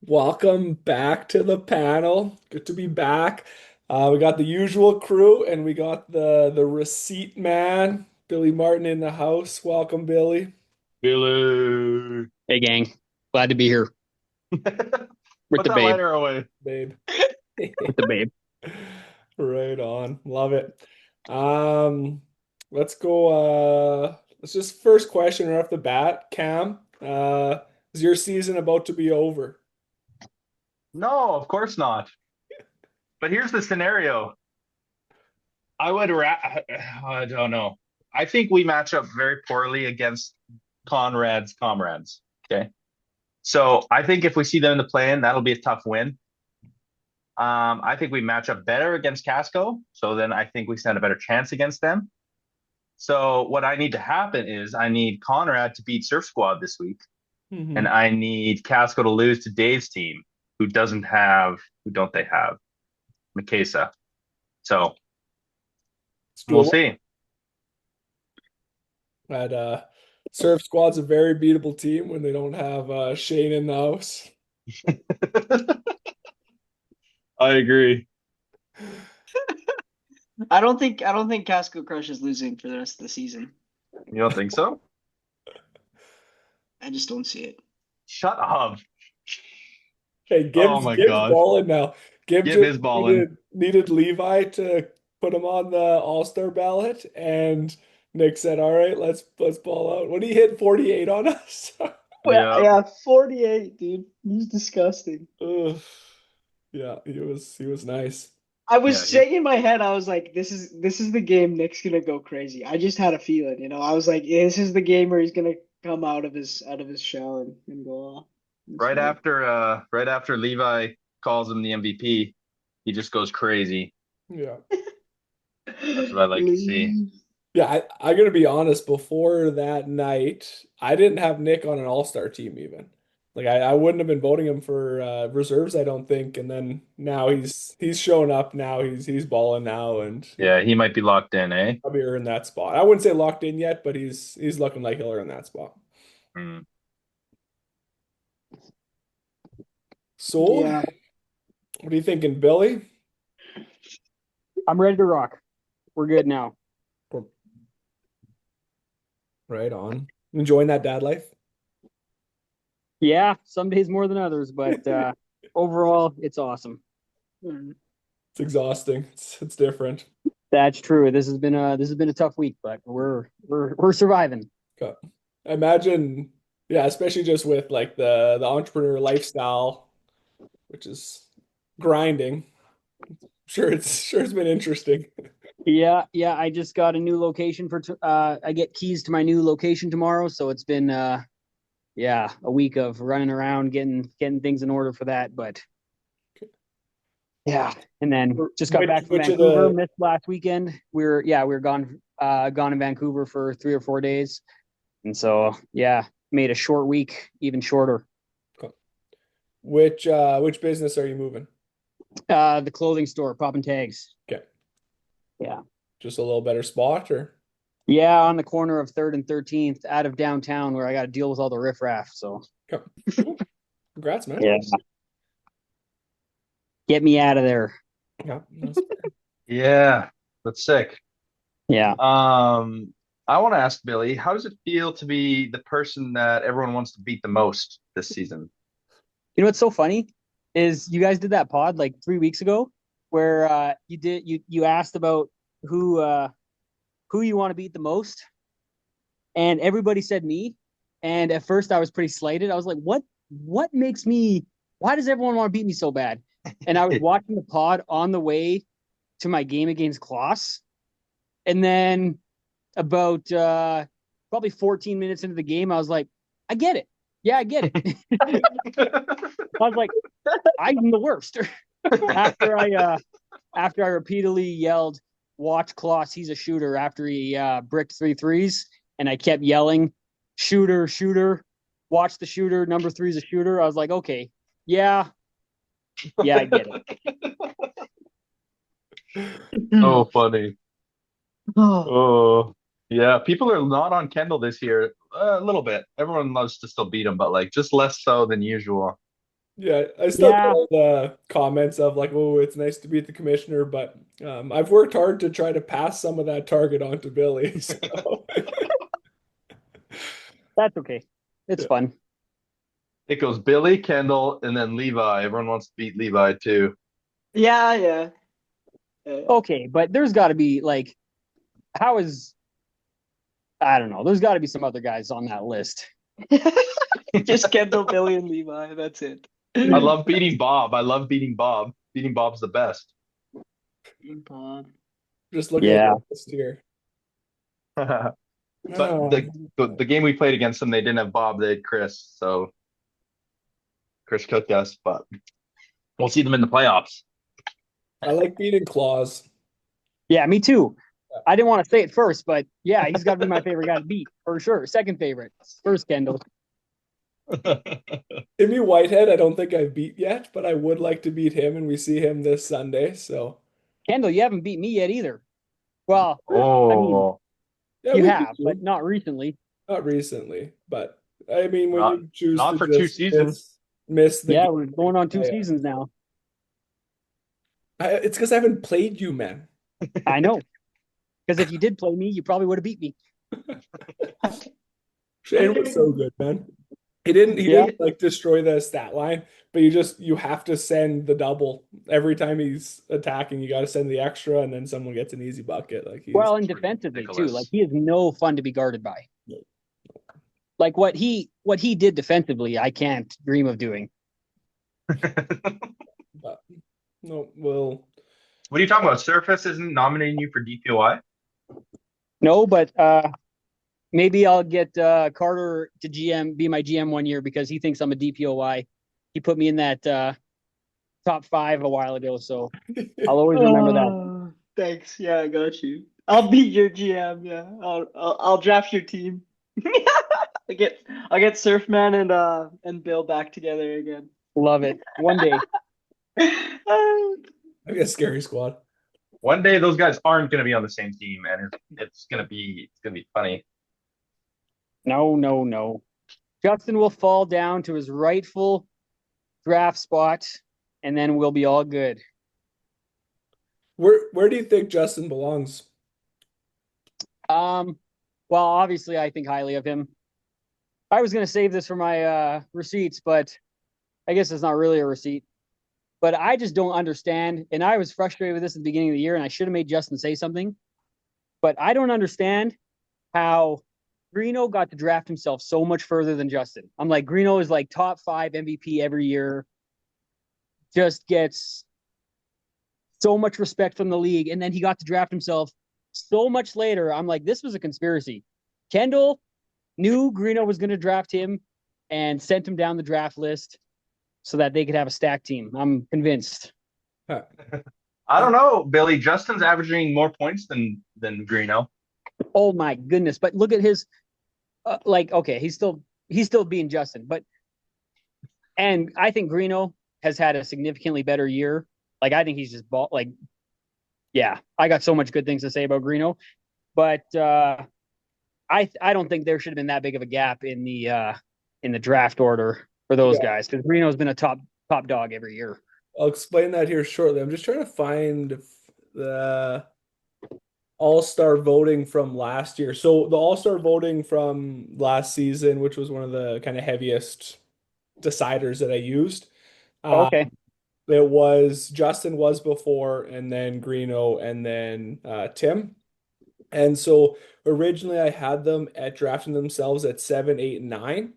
Welcome back to the panel. Good to be back. We got the usual crew and we got the receipt man, Billy Martin in the house. Welcome, Billy. Billy. Hey, gang. Glad to be here with Put the that babe. lighter away. Babe. With the babe. Right on. Love it. Um, let's go. Let's just first question right off the bat. Cam, is your season about to be over? No, of course not. But here's the scenario. I would I don't know. I think we match up very poorly against Conrad's comrades. Okay. So I think if we see them in the play-in, that'll be a tough win. I think we match up better against Casco. So then I think we stand a better chance against them. So what I need to happen is I need Conrad to beat Surf Squad this week. And Hmm. I need Casco to lose to Dave's team, who don't they have? Mikasa. So It's we'll doable. see. That Surf Squad's a very beatable team when they don't have Shane in the house. I agree. I don't think Casco Crush is losing for the rest of the season. You don't think so? I just don't see it. Shut up. Hey, Oh Gibbs, my Gibbs God. balling now. Gibbs Give just his balling. needed Levi to put him on the All-Star ballot, and Nick said, "All right, let's ball out." When he hit 48 on us. Well, Yeah. yeah, 48, dude. He's disgusting. Ugh. Yeah, he was nice. I Yeah. was saying in my head, I was like, this is the game Nick's gonna go crazy. I just had a feeling, I was like, this is the game where he's gonna come out of his shell and go off. It's Right like, after right after Levi calls him the MVP, he just goes crazy. Yeah. That's what I like to see. leave. Yeah, I gotta be honest, before that night, I didn't have Nick on an all-star team even. Like I wouldn't have been voting him for reserves, I don't think. And then now he's showing up now. He's balling now and Yeah, he might be locked in, eh? probably earned that spot. I wouldn't say locked in yet, but he's looking like he'll earn that spot. Hmm. Sold? Yeah. What are you thinking, Billy? I'm ready to rock. We're good now. Right on. Enjoying that dad life? Yeah, some days more than others, but overall, it's awesome. Mm. It's exhausting. It's different. That's true. This has been a tough week, but we're surviving. Okay. I imagine, yeah, especially just with like the entrepreneur lifestyle, which is grinding. Sure it's been interesting. Yeah, yeah. I just got a new location I get keys to my new location tomorrow, so it's been yeah, a week of running around getting things in order for that, but yeah. And then just got Which back from which of Vancouver, the missed last weekend. We were gone in Vancouver for 3 or 4 days. And so yeah, made a short week even shorter. which business are you moving? The clothing store, popping tags. Okay. Yeah. Just a little better spot or Yeah, on the corner of Third and 13th, out of downtown, where I got to deal with all the riffraff. So okay. Cool. Congrats, man. yeah, get me out of there. Yeah, that's Yeah, that's sick. Yeah. Um, I want to ask Billy, how does it feel to be the person that everyone wants to beat the most this season? You know what's so funny is you guys did that pod like 3 weeks ago where you asked about who uh who you want to beat the most, and everybody said me. And at first I was pretty slighted. I was like, what makes me why does everyone want to beat me so bad? And I was watching the pod on the way to my game against Kloss. And then about probably 14 minutes into the game, I was like, I get it. Yeah, I get it. I was like, I'm the worst. after I uh after I repeatedly yelled, "Watch Kloss, he's a shooter," after he bricked three threes, and I kept yelling, "Shooter, shooter, watch the shooter. Number three's a shooter." I was like, okay, yeah, yeah, I get it. Oh, funny. Oh, Oh, yeah. People are not on Kendall this year. A little bit. Everyone loves to still beat him, but like just less so than usual. Yeah, I still get Yeah, all the comments of like, "Oh, it's nice to beat the commissioner," but I've worked hard to try to pass some of that target on to Billy. So that's okay. It's yeah. fun. It goes Billy, Kendall, and then Levi. Everyone wants to beat Levi too. Yeah, yeah. Okay, but there's got to be like, how is I don't know. There's got to be some other guys on that list. Just Kendall, Billy, and Levi. That's it. I love beating Bob. I love beating Bob. Beating Bob's the best. Bob. Just looking at Yeah. the list here. But Oh, the game we played against them, they didn't have Bob, they had Chris. So Chris cooked us, but we'll see them in the playoffs. I like beating Claus. Yeah, me too. I didn't want to say it first, but yeah, he's got to be my favorite guy to beat for sure. Second favorite, first Kendall. Timmy Whitehead, I don't think I've beat yet, but I would like to beat him, and we see him this Sunday. So Kendall, you haven't beat me yet either. Well, I mean, Oh, yeah, you we beat have, but you. not recently. Not recently, but I mean, when not you choose not to for two just seasons. miss the Yeah, game, we're going on 2 seasons now. it's because I haven't played you, man. I know. Because if you did play me, you probably would have beat me. Shane was so good, man. He Yeah. didn't like destroy the stat line, but you have to send the double every time he's attacking. You got to send the extra, and then someone gets an easy bucket. Like he's Well, and defensively too. Like Ridiculous. he is no fun to be guarded by. Like what he did defensively, I can't dream of doing. but, no, well, What are you talking about? Surface isn't nominating you for DPOI? No, but maybe I'll get Carter to be my GM one year because he thinks I'm a DPOY. He put me in that top 5 a while ago, so I'll always remember that. Oh, thanks. Yeah, I got you. I'll be your GM. Yeah, I'll draft your team. I get Surfman and Bill back together again. Love it. One day. I guess scary squad. One day those guys aren't going to be on the same team, and it's gonna be funny. No, no, no. Justin will fall down to his rightful draft spot, and then we'll be all good. Where do you think Justin belongs? Um, well, obviously, I think highly of him. I was gonna save this for my receipts, but I guess it's not really a receipt. But I just don't understand, and I was frustrated with this at the beginning of the year, and I should have made Justin say something. But I don't understand how Greeno got to draft himself so much further than Justin. I'm like, Greeno is like top 5 MVP every year, just gets so much respect from the league, and then he got to draft himself so much later. I'm like, this was a conspiracy. Kendall knew Greeno was going to draft him and sent him down the draft list so that they could have a stack team. I'm convinced. Huh. I don't know, Billy. Justin's averaging more points than Greeno. Oh my goodness! But look at his like. Okay, he's still being Justin, but and I think Greeno has had a significantly better year. Like I think he's just ball like yeah. I got so much good things to say about Greeno, but I don't think there should have been that big of a gap in the draft order for those Yeah, guys because Greeno's been a top dog every year. I'll explain that here shortly. I'm just trying to find the All-Star voting from last year. So the All-Star voting from last season, which was one of the kind of heaviest deciders that I used. Uh, Okay. it was Justin was before, and then Greeno, and then Tim. And so originally I had them at drafting themselves at 7, 8, and 9.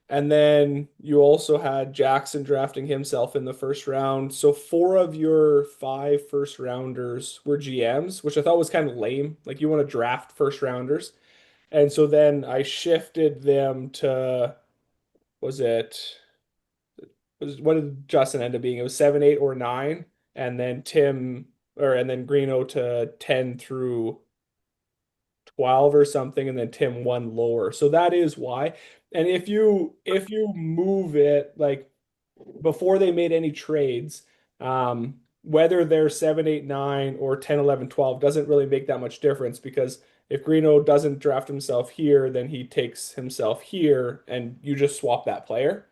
And then you also had Jackson drafting himself in the first round. So four of your five first rounders were GMs, which I thought was kind of lame. Like you want to draft first rounders. And so then I shifted them to, was it, what did Justin end up being? It was 7, 8, or 9. And then and then Greeno to 10 through 12 or something, and then Tim one lower. So that is why. And if you move it like before they made any trades, whether they're 7, 8, 9 or 10, 11, 12 doesn't really make that much difference because if Greeno doesn't draft himself here, then he takes himself here and you just swap that player.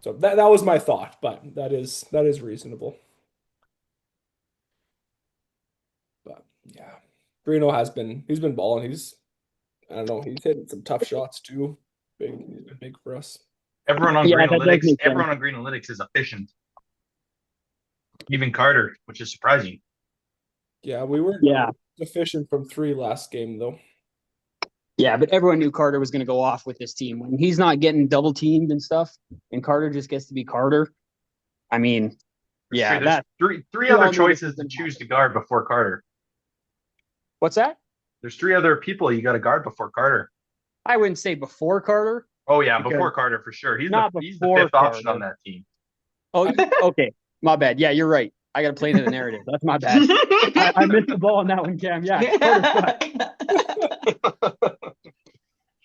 So that was my thought, but that is reasonable. But yeah, Bruno he's been balling. I don't know, he's hitting some tough shots too. He's been big for us. Everyone on Yeah, Green that does Analytics, make sense. everyone on Green Analytics is efficient. Even Carter, which is surprising. Yeah, we were Yeah. efficient from 3 last game though. Yeah, but everyone knew Carter was going to go off with this team. When he's not getting double teamed and stuff, and Carter just gets to be Carter. I mean, yeah, There's that. three we other all knew this choices was to gonna choose to happen. guard before Carter. What's that? There's 3 other people you got to guard before Carter. I wouldn't say before Carter. Oh yeah, Because before Carter for sure. not He's the before 5th option Carter. on that team. Oh, okay. My bad. Yeah, you're right. I got to play into the narrative. That's my bad. I missed the ball on that one, Cam. Yeah, Carter's got.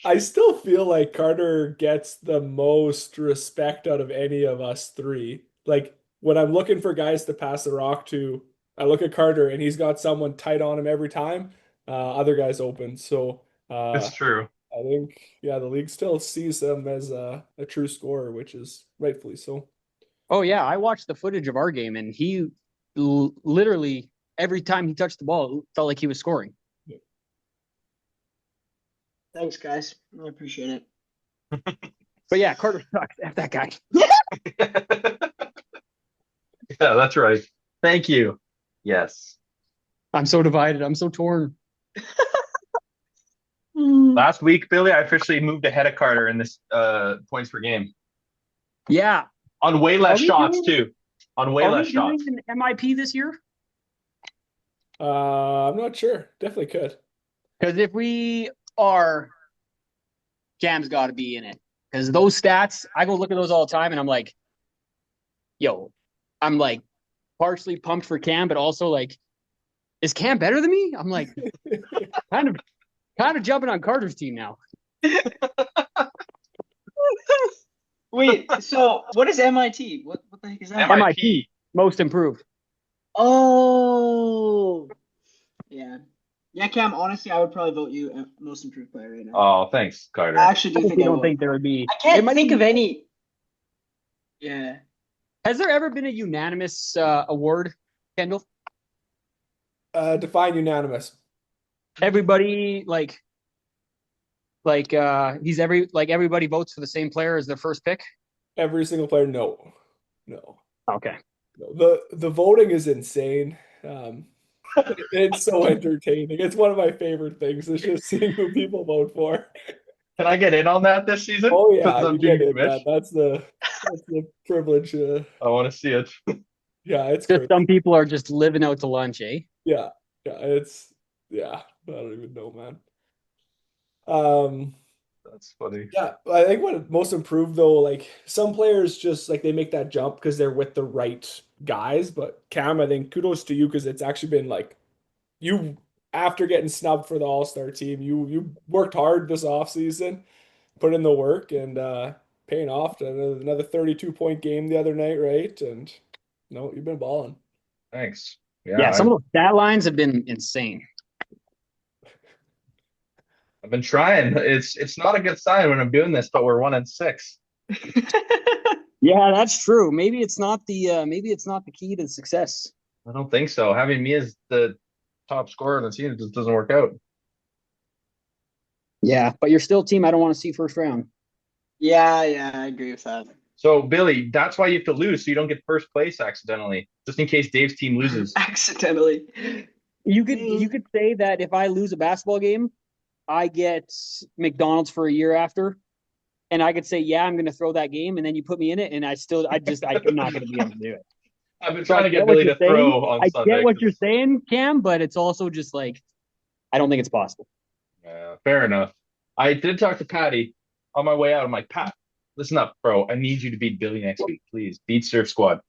I still feel like Carter gets the most respect out of any of us 3. Like when I'm looking for guys to pass the rock to, I look at Carter and he's got someone tight on him every time. Other guys open. So It's true. I think the league still sees him as a true scorer, which is rightfully so. Oh yeah, I watched the footage of our game, and he literally every time he touched the ball, it felt like he was scoring. Thanks, guys. I appreciate it. But yeah, Carter sucks. F that guy. Yeah, that's right. Thank you. Yes. I'm so divided. I'm so torn. Last week, Billy, I officially moved ahead of Carter in this points per game. Yeah. On way less Are we shots doing- too. On way Are less we shots. doing an MIP this year? I'm not sure. Definitely could. Because if we are, Cam's got to be in it. Because those stats, I go look at those all the time, and I'm like, yo, I'm like partially pumped for Cam, but also like, is Cam better than me? I'm like, kind of jumping on Carter's team now. Wait, so what is MIT? What the heck is that? MIP. Most improved. Oh, yeah. Yeah, Cam, honestly, I would probably vote you most improved player right now. Oh, thanks, Carter. I actually do I think I don't would. think there would be. I can't it might think be- of any. Yeah. Has there ever been a unanimous award, Kendall? Define unanimous. Everybody everybody votes for the same player as their first pick. Every single player, no. Okay. No. The voting is insane. It's so entertaining. It's one of my favorite things. It's just seeing who people vote for. Can I get in on that this season? Oh yeah, Since I'm you doing get it, Mitch? man. That's the privilege. I want to see it. Yeah, it's Just crazy. some people are just living out to lunch, eh? Yeah, I don't even know, man. That's funny. Yeah, I think what most improved though, like some players just like they make that jump because they're with the right guys. But Cam, I think kudos to you because it's actually been like you after getting snubbed for the All-Star team, you worked hard this offseason, put in the work and paying off to another 32-point game the other night, right? And no, you've been balling. Thanks. Yeah, some of those stat lines have been insane. I've been trying. It's not a good sign when I'm doing this, but we're 1-6. Yeah, that's true. Maybe it's not the key to success. I don't think so. Having me as the top scorer on the team just doesn't work out. Yeah, but you're still team I don't want to see first round. Yeah, I agree with that. So Billy, that's why you have to lose so you don't get first place accidentally, just in case Dave's team loses. Accidentally. You could say that if I lose a basketball game, I get McDonald's for a year after, and I could say, yeah, I'm going to throw that game, and then you put me in it, and I'm not going to be able to do it. I've been So trying I to get get what Billy you're to throw saying. on I Sunday. get what you're saying, Cam, but it's also just like, I don't think it's possible. Fair enough. I did talk to Patty on my way out. I'm like, Pat, listen up, bro. I need you to beat Billy next week, please. Beat Surf Squad.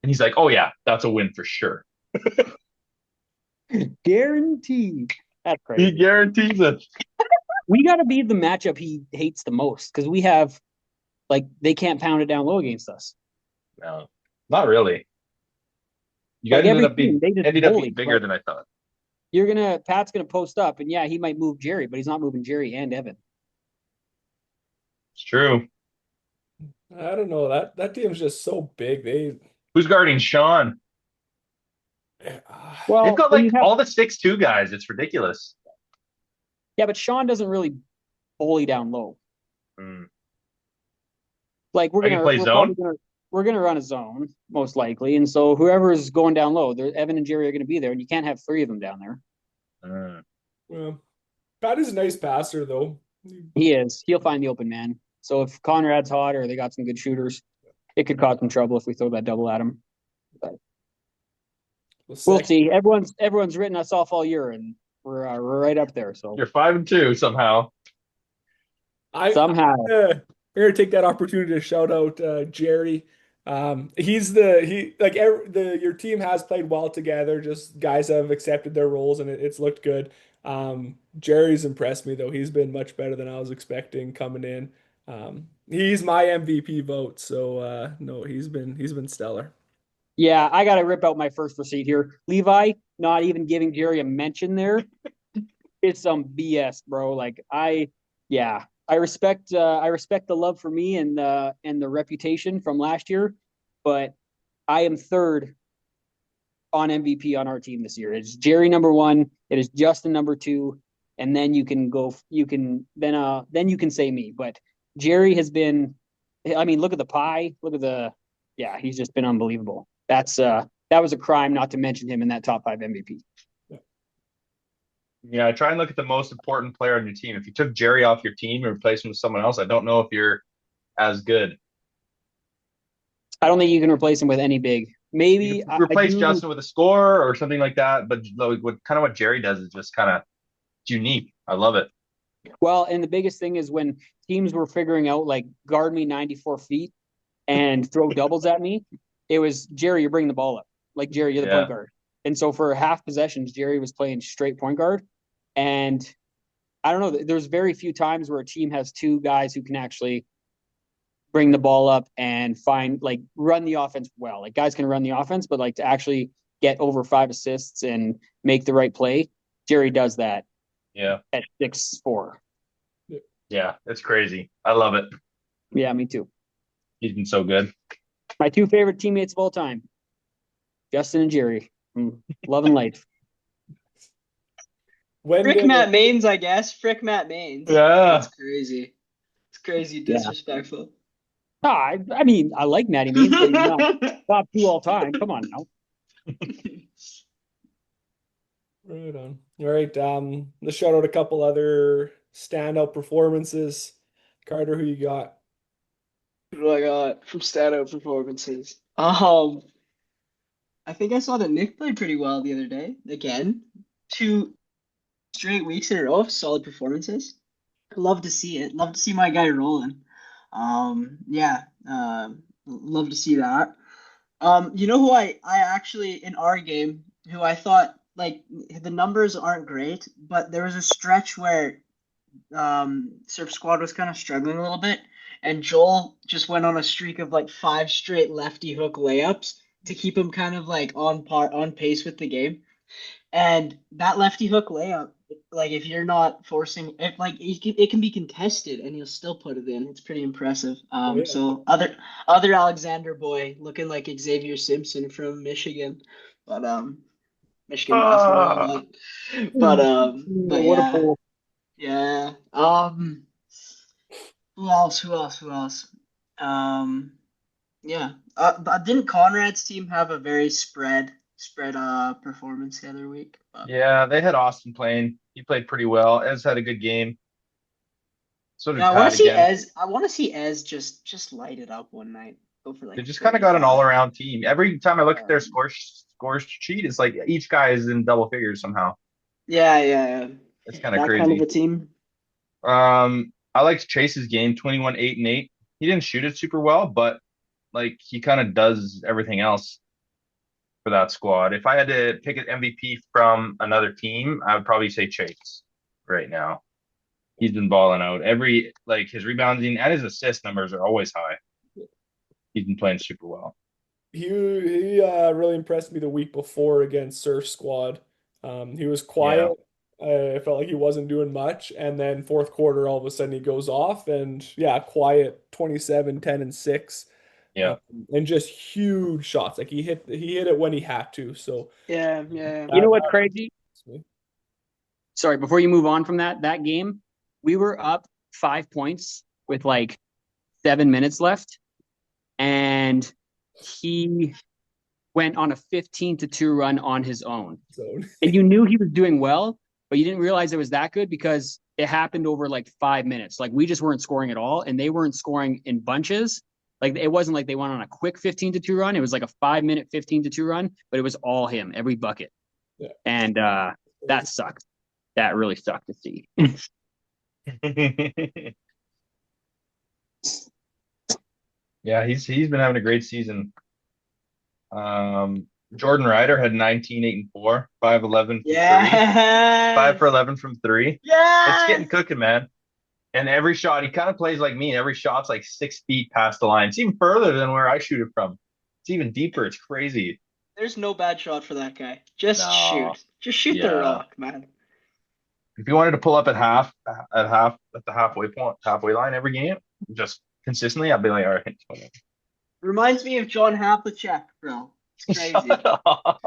And he's like, oh yeah, that's a win for sure. Guaranteed. That's He crazy. guarantees it. We got to be the matchup he hates the most because we have, they can't pound it down low against us. No, not really. You guys Like ended every up being team, they just bully, bigger but- than I thought. Pat's gonna post up, and yeah, he might move Jerry, but he's not moving Jerry and Evan. It's true. I don't know. That team's just so big. Who's guarding Sean? They've Well, got when you like have all the 6'2" guys. It's ridiculous. yeah, but Sean doesn't really bully down low. Hmm. Like Are you gonna play zone? we're gonna run a zone most likely, and so whoever is going down low, Evan and Jerry are gonna be there, and you can't have three of them down there. Hmm. well, Pat is a nice passer though. He is. He'll find the open man. So if Conrad's hot or they got some good shooters, it could cause some trouble if we throw that double at him. But The we'll second, see. Everyone's written us off all year, and we're right up there. So You're 5-2 somehow. somehow, I'm gonna take that opportunity to shout out Jerry. He like your team has played well together. Just guys have accepted their roles and it's looked good. Jerry's impressed me though. He's been much better than I was expecting coming in. He's my MVP vote. So no, he's been stellar. yeah, I got to rip out my first receipt here. Levi not even giving Jerry a mention there. It's some BS, bro. Yeah, I respect the love for me and the reputation from last year, but I am third on MVP on our team this year. It's Jerry number one. It is Justin number two, and then you can go. You can then you can say me. But Jerry has been. I mean, look at the pie. Look at the. Yeah, he's just been unbelievable. That was a crime not to mention him in that top five MVP. Yeah, try and look at the most important player on your team. If you took Jerry off your team and replaced him with someone else, I don't know if you're as good. I don't think you can replace him with any big. You Maybe could I replace do. Justin with a scorer or something like that, but like what Jerry does is just kind of unique. I love it. Well, and the biggest thing is when teams were figuring out like guard me 94 feet and throw doubles at me, it was Jerry, you're bringing the ball up. Like Jerry, you're the point Yeah. guard. And so for half possessions, Jerry was playing straight point guard. And I don't know, there's very few times where a team has two guys who can actually bring the ball up and find like run the offense well. Like guys can run the offense, but like to actually get over 5 assists and make the right play, Jerry does that Yeah. at 6'4". Yeah. It's crazy. I love it. Yeah, me too. He's been so good. My two favorite teammates of all time, Justin and Jerry. Love and life. When Frick did Matt Maines, I guess. Frick Matt Maines. Yeah. That's crazy. It's crazy Yeah. disrespectful. I mean, I like Matty Means, but he's not top two all time. Come on now. Right on. All right. Let's shout out a couple other standout performances. Carter, who you got? What do I got from standout performances? I think I saw that Nick played pretty well the other day. Again, 2 straight weeks in a row of solid performances. Love to see it. Love to see my guy rolling. Yeah, love to see that. You know who I actually in our game who I thought like the numbers aren't great, but there was a stretch where Surf Squad was kind of struggling a little bit, and Joel just went on a streak of like 5 straight lefty hook layups to keep him kind of like on pace with the game. And that lefty hook layup, like if you're not forcing it, like it can be contested and you'll still put it in. It's pretty impressive. Oh, yeah. So other Alexander boy looking like Xavier Simpson from Michigan, but Michigan basketball, but What a yeah, pull. yeah. Who else? Who else? Who else? Um, yeah. But didn't Conrad's team have a very spread performance the other week? But Yeah. They had Austin playing. He played pretty well. Ez had a good game. So did yeah, I want Pat to see again. Ez. I want to see Ez just light it up one night. Go for They like just kind of got an 35. all-around team. Every time I look at their Um, scores sheet, it's like each guy is in double figures somehow. yeah. It's kind of That kind of a crazy. team. I liked Chase's game, 21, 8, and 8. He didn't shoot it super well, but like he kind of does everything else for that squad. If I had to pick an MVP from another team, I would probably say Chase right now. He's been balling out. Every like his rebounding and his assist numbers are always high. He's been playing super well. He really impressed me the week before against Surf Squad. He was quiet, Yeah. I felt like he wasn't doing much, and then fourth quarter, all of a sudden he goes off, and yeah, quiet 27, 10, and 6, um, Yeah. and just huge shots. Like he hit it when he had to. So Yeah, yeah. You know that what's crazy? me. Sorry, before you move on from that game, we were up 5 points with like 7 minutes left, and he went on a 15-2 run on his own. So And you knew he was doing well, but you didn't realize it was that good because it happened over like 5 minutes. Like we just weren't scoring at all, and they weren't scoring in bunches. Like it wasn't like they went on a quick 15-2 run. It was like a 5 minute 15-2 run, but it was all him, every bucket. yeah, And that sucked. That really sucked to see. Yeah, he's been having a great season. Jordan Ryder had 19, 8, and 4, 5, 11 from three, 5 Yes. for 11 from three. It's Yes. getting cooking, man. And every shot, he kind of plays like me. Every shot's like 6 feet past the line. It's even further than where I shoot it from. It's even deeper. It's crazy. There's no bad shot for that guy. Just No, shoot. Just shoot the yeah. rock, man. If you wanted to pull up at the halfway line every game, just consistently, I'd be like, all right, whatever. Reminds me of John Havlicek, bro. It's crazy. Shut up.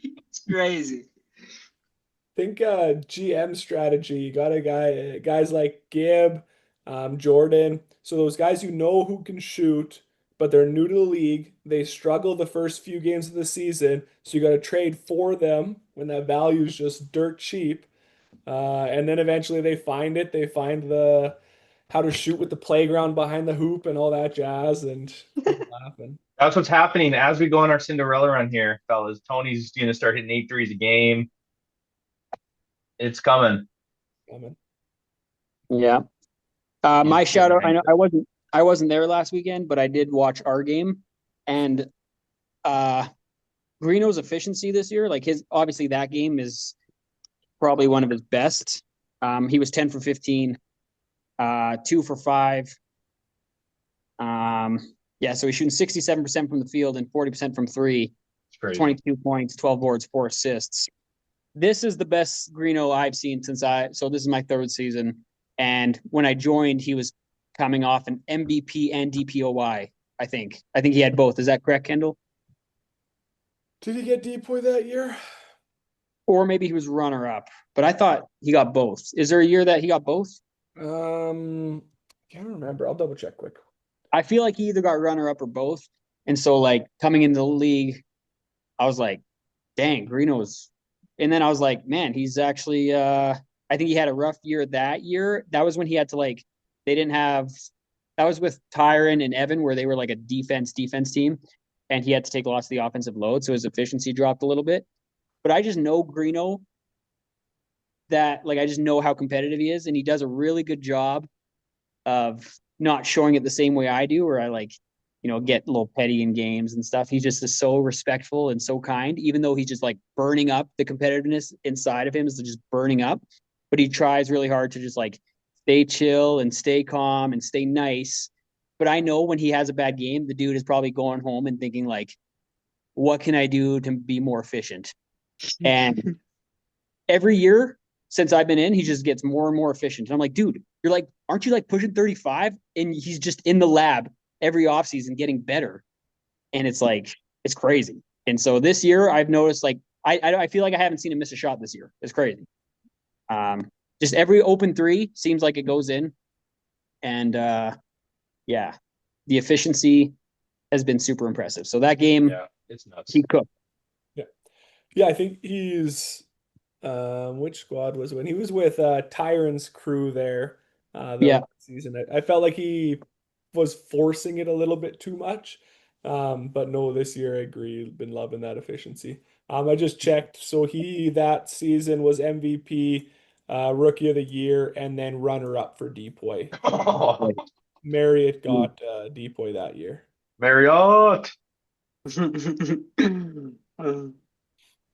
It's crazy. think GM strategy. You got guys like Gibb, Jordan. So those guys you know who can shoot, but they're new to the league. They struggle the first few games of the season, so you got to trade for them when that value is just dirt cheap. And then eventually they find it. They find the how to shoot with the playground behind the hoop and all that jazz, and they're laughing. That's what's happening as we go on our Cinderella run here, fellas. Tony's going to start hitting 8 threes a game. It's coming. Coming. Yeah. He's My shout getting out. I know ranked. I wasn't there last weekend, but I did watch our game, and uh, Greeno's efficiency this year, like his obviously that game is probably one of his best. He was 10 for 15, 2 for 5. Yeah, so he's shooting 67% from the field and 40% from three, It's crazy. 22 points, 12 boards, 4 assists. This is the best Greeno I've seen so this is my third season. And when I joined, he was coming off an MVP and DPOY, I think. I think he had both. Is that correct, Kendall? Did he get Depoy that year? Or maybe he was runner up, but I thought he got both. Is there a year that he got both? Can't remember. I'll double check quick. I feel like he either got runner up or both. And so, like, coming into the league, I was like, dang, Greeno's. And then I was like, man, he's actually, I think he had a rough year that year. That was when he had to, like, they didn't have, that was with Tyron and Evan, where they were like a defense team. And he had to take lots of the offensive load. So his efficiency dropped a little bit. But I just know Greeno that, like, I just know how competitive he is. And he does a really good job of not showing it the same way I do, where I like, get a little petty in games and stuff. He just is so respectful and so kind, even though he's just like burning up the competitiveness inside of him is just burning up. But he tries really hard to just like stay chill and stay calm and stay nice. But I know when he has a bad game, the dude is probably going home and thinking like, what can I do to be more efficient? And every year since I've been in, he just gets more and more efficient. And I'm like, dude, you're like, aren't you like pushing 35? And he's just in the lab every offseason getting better. And it's like, it's crazy. And so this year I've noticed like, I feel like I haven't seen him miss a shot this year. It's crazy. Just every open three seems like it goes in. And yeah, the efficiency has been super impressive. So that game, Yeah, it's nuts. he cooked. Yeah. Yeah, I think he's which squad was when he was with Tyron's crew there the Yeah. last season. I felt like he was forcing it a little bit too much. But no, this year I agree. Been loving that efficiency. I just checked. So he that season was MVP, Rookie of the Year, and then runner up for Depoy. Marriott got Depoy that year. Marriott.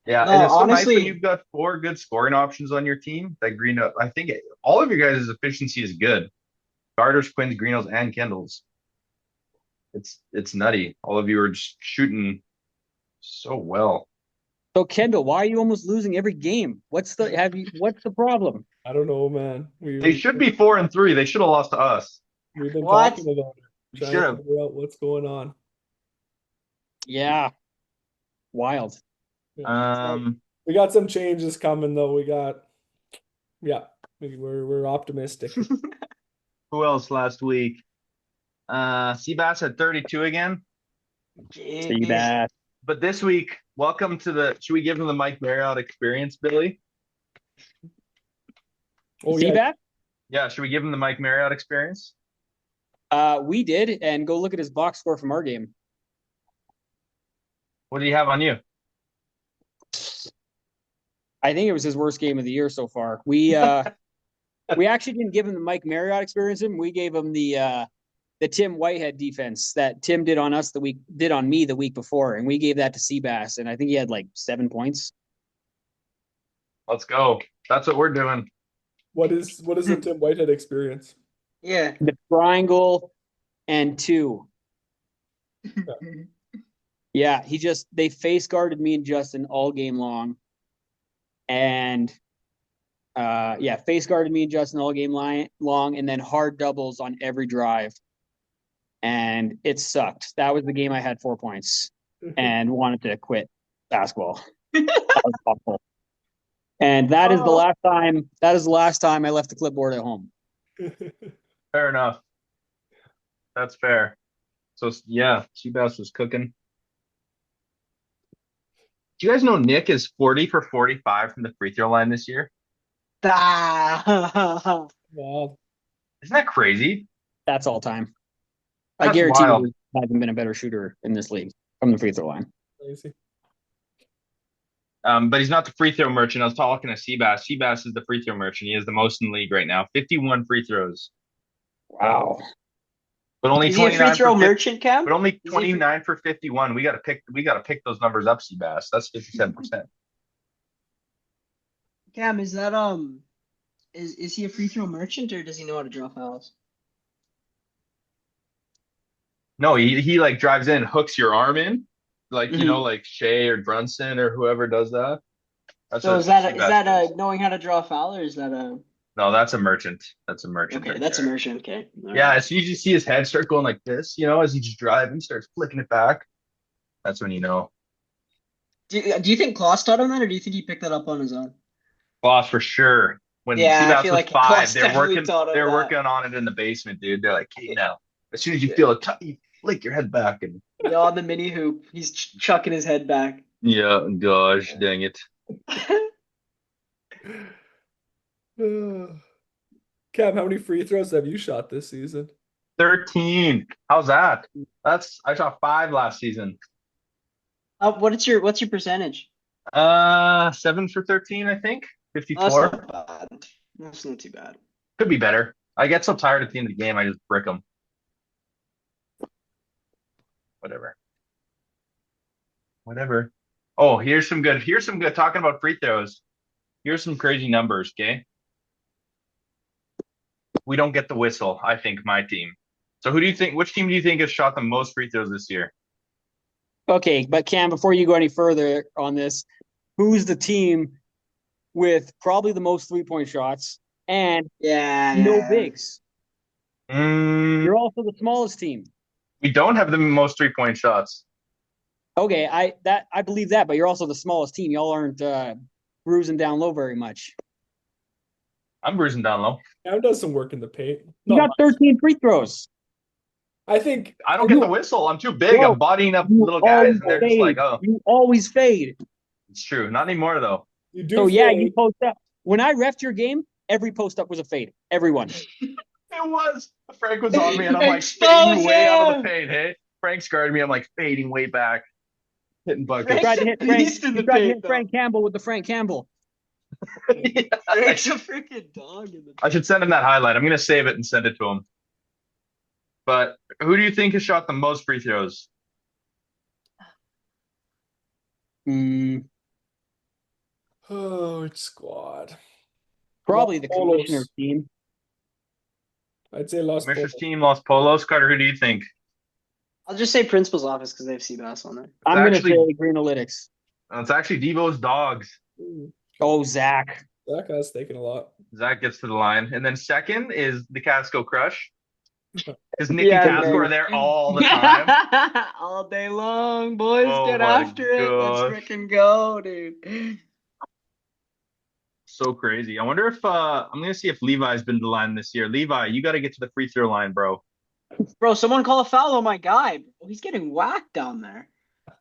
Yeah, No, and it's so nice when honestly, you've got 4 good scoring options on your team. That I think all of your guys' efficiency is good. Carter's, Quinn's, Greenos, and Kendall's. It's nutty. All of you are just shooting so well. So Kendall, why are you almost losing every game? What's the problem? I don't know, man. They should be 4-3. They should have lost to us. We've been What? talking about it, We trying should to have. figure out what's going on. Yeah. Wild. Yeah. We got some changes coming though. Yeah, we're optimistic. Who else last week? Seabass had 32 again. See that. But this week, welcome to the. Should we give him the Mike Marriott experience, Billy? Oh See yeah, that? Yeah, should we give him the Mike Marriott experience? We did, and go look at his box score from our game. What do you have on you? I think it was his worst game of the year so far. We actually didn't give him the Mike Marriott experience. We gave him the Tim Whitehead defense that Tim did on me the week before, and we gave that to Seabass, and I think he had like 7 points. Let's go. That's what we're doing. what is the Tim Whitehead experience? Yeah. The triangle and 2. Yeah, they face guarded me and Justin all game long. And face guarded me and Justin all game long, and then hard doubles on every drive. And it sucked. That was the game I had 4 points and wanted to quit basketball. That was awful. And that is the last time I left the clipboard at home. Fair enough. That's fair. So yeah, Seabass was cooking. Do you guys know Nick is 40 for 45 from the free throw line this year? Ah. Wow. Isn't that crazy? That's all time. I That's guarantee wild. you he hasn't been a better shooter in this league from the free throw line. Crazy. But he's not the free throw merchant. I was talking to Seabass. Seabass is the free throw merchant. He has the most in the league right now. 51 free throws. Wow. But only Is he a 29 free throw for 50, merchant, Cam? but only Is he a 29 for 51. We gotta pick those numbers up, Seabass. That's 57%. Cam, is that is he a free throw merchant, or does he know how to draw fouls? No, he like drives in, hooks your arm in, like Mhm. like Shea or Brunson or whoever does that. That's So what is that Seabass does. knowing how to draw a foul, or is that a No, that's a merchant. That's a merchant. okay? Right That's a there. merchant. Okay. All Yeah, right. so you just see his head start going like this, as he just driving, starts flicking it back. That's when you know. Do you think Klaus taught him that, or do you think he picked that up on his own? Boss for sure. When Yeah, I Seabass feel was like 5, Klaus they're definitely working taught him they're that. working on it in the basement, dude. They're like, hey now, as soon as you feel it, you flick your head back and Yeah, on the mini hoop, he's chucking his head back. yeah, gosh, dang it. Cam, how many free throws have you shot this season? 13. How's that? I shot 5 last season. What's your percentage? 7 for 13, I think. That's 54. not bad. That's not too bad. Could be better. I get so tired at the end of the game, I just brick them. Whatever. Oh, here's some good. Talking about free throws. Here's some crazy numbers, okay? We don't get the whistle, I think, my team. So which team do you think has shot the most free throws this year? Okay, but Cam, before you go any further on this, who's the team with probably the most 3-point shots and no bigs? You're also the smallest team. We don't have the most 3-point shots. Okay, I believe that, but you're also the smallest team. Y'all aren't bruising down low very much. I'm bruising down low. Cam does some work in the paint. You Not got 13 free throws. I think I don't get the whistle. I'm too big. Bro, I'm bodying up You little guys, always and they're just like, fade. oh, You always fade. it's true. Not anymore, though. you do So yeah, you fade. post up. When I refed your game, every post up was a fade. Everyone. It was. Frank was on me, and I'm like Expose fading way out of him! the paint. Hey, Frank's guarding me. I'm like fading way back, hitting You buckets. tried to hit Beast in the paint, though. Frank Campbell with the Frank Campbell. Frank's a freaking dog in the I should send him that highlight. I'm gonna save it and send it to him. But who do you think has shot the most free throws? Oh, it's squad. Probably the Polos. commissioner's team. I'd say Los Commissioner's Polos. team, Los Polos. Carter, who do you think? I'll just say principal's office because they have Seabass on there. I'm going to actually- say Green Analytics. It's actually Devo's dogs. Ooh, Oh, Zach. that guy's taking a lot. Zach gets to the line. And then second is the Casco Crush. Because Nick and Yeah, Casco man. are there all the time. All day long, boys. Oh Get my after it. Let's gosh. freaking go, dude. So crazy. I wonder if I'm gonna see if Levi's been to the line this year. Levi, you gotta get to the free throw line, bro. Bro, someone call a foul on my guy. Bro. He's getting whacked down there.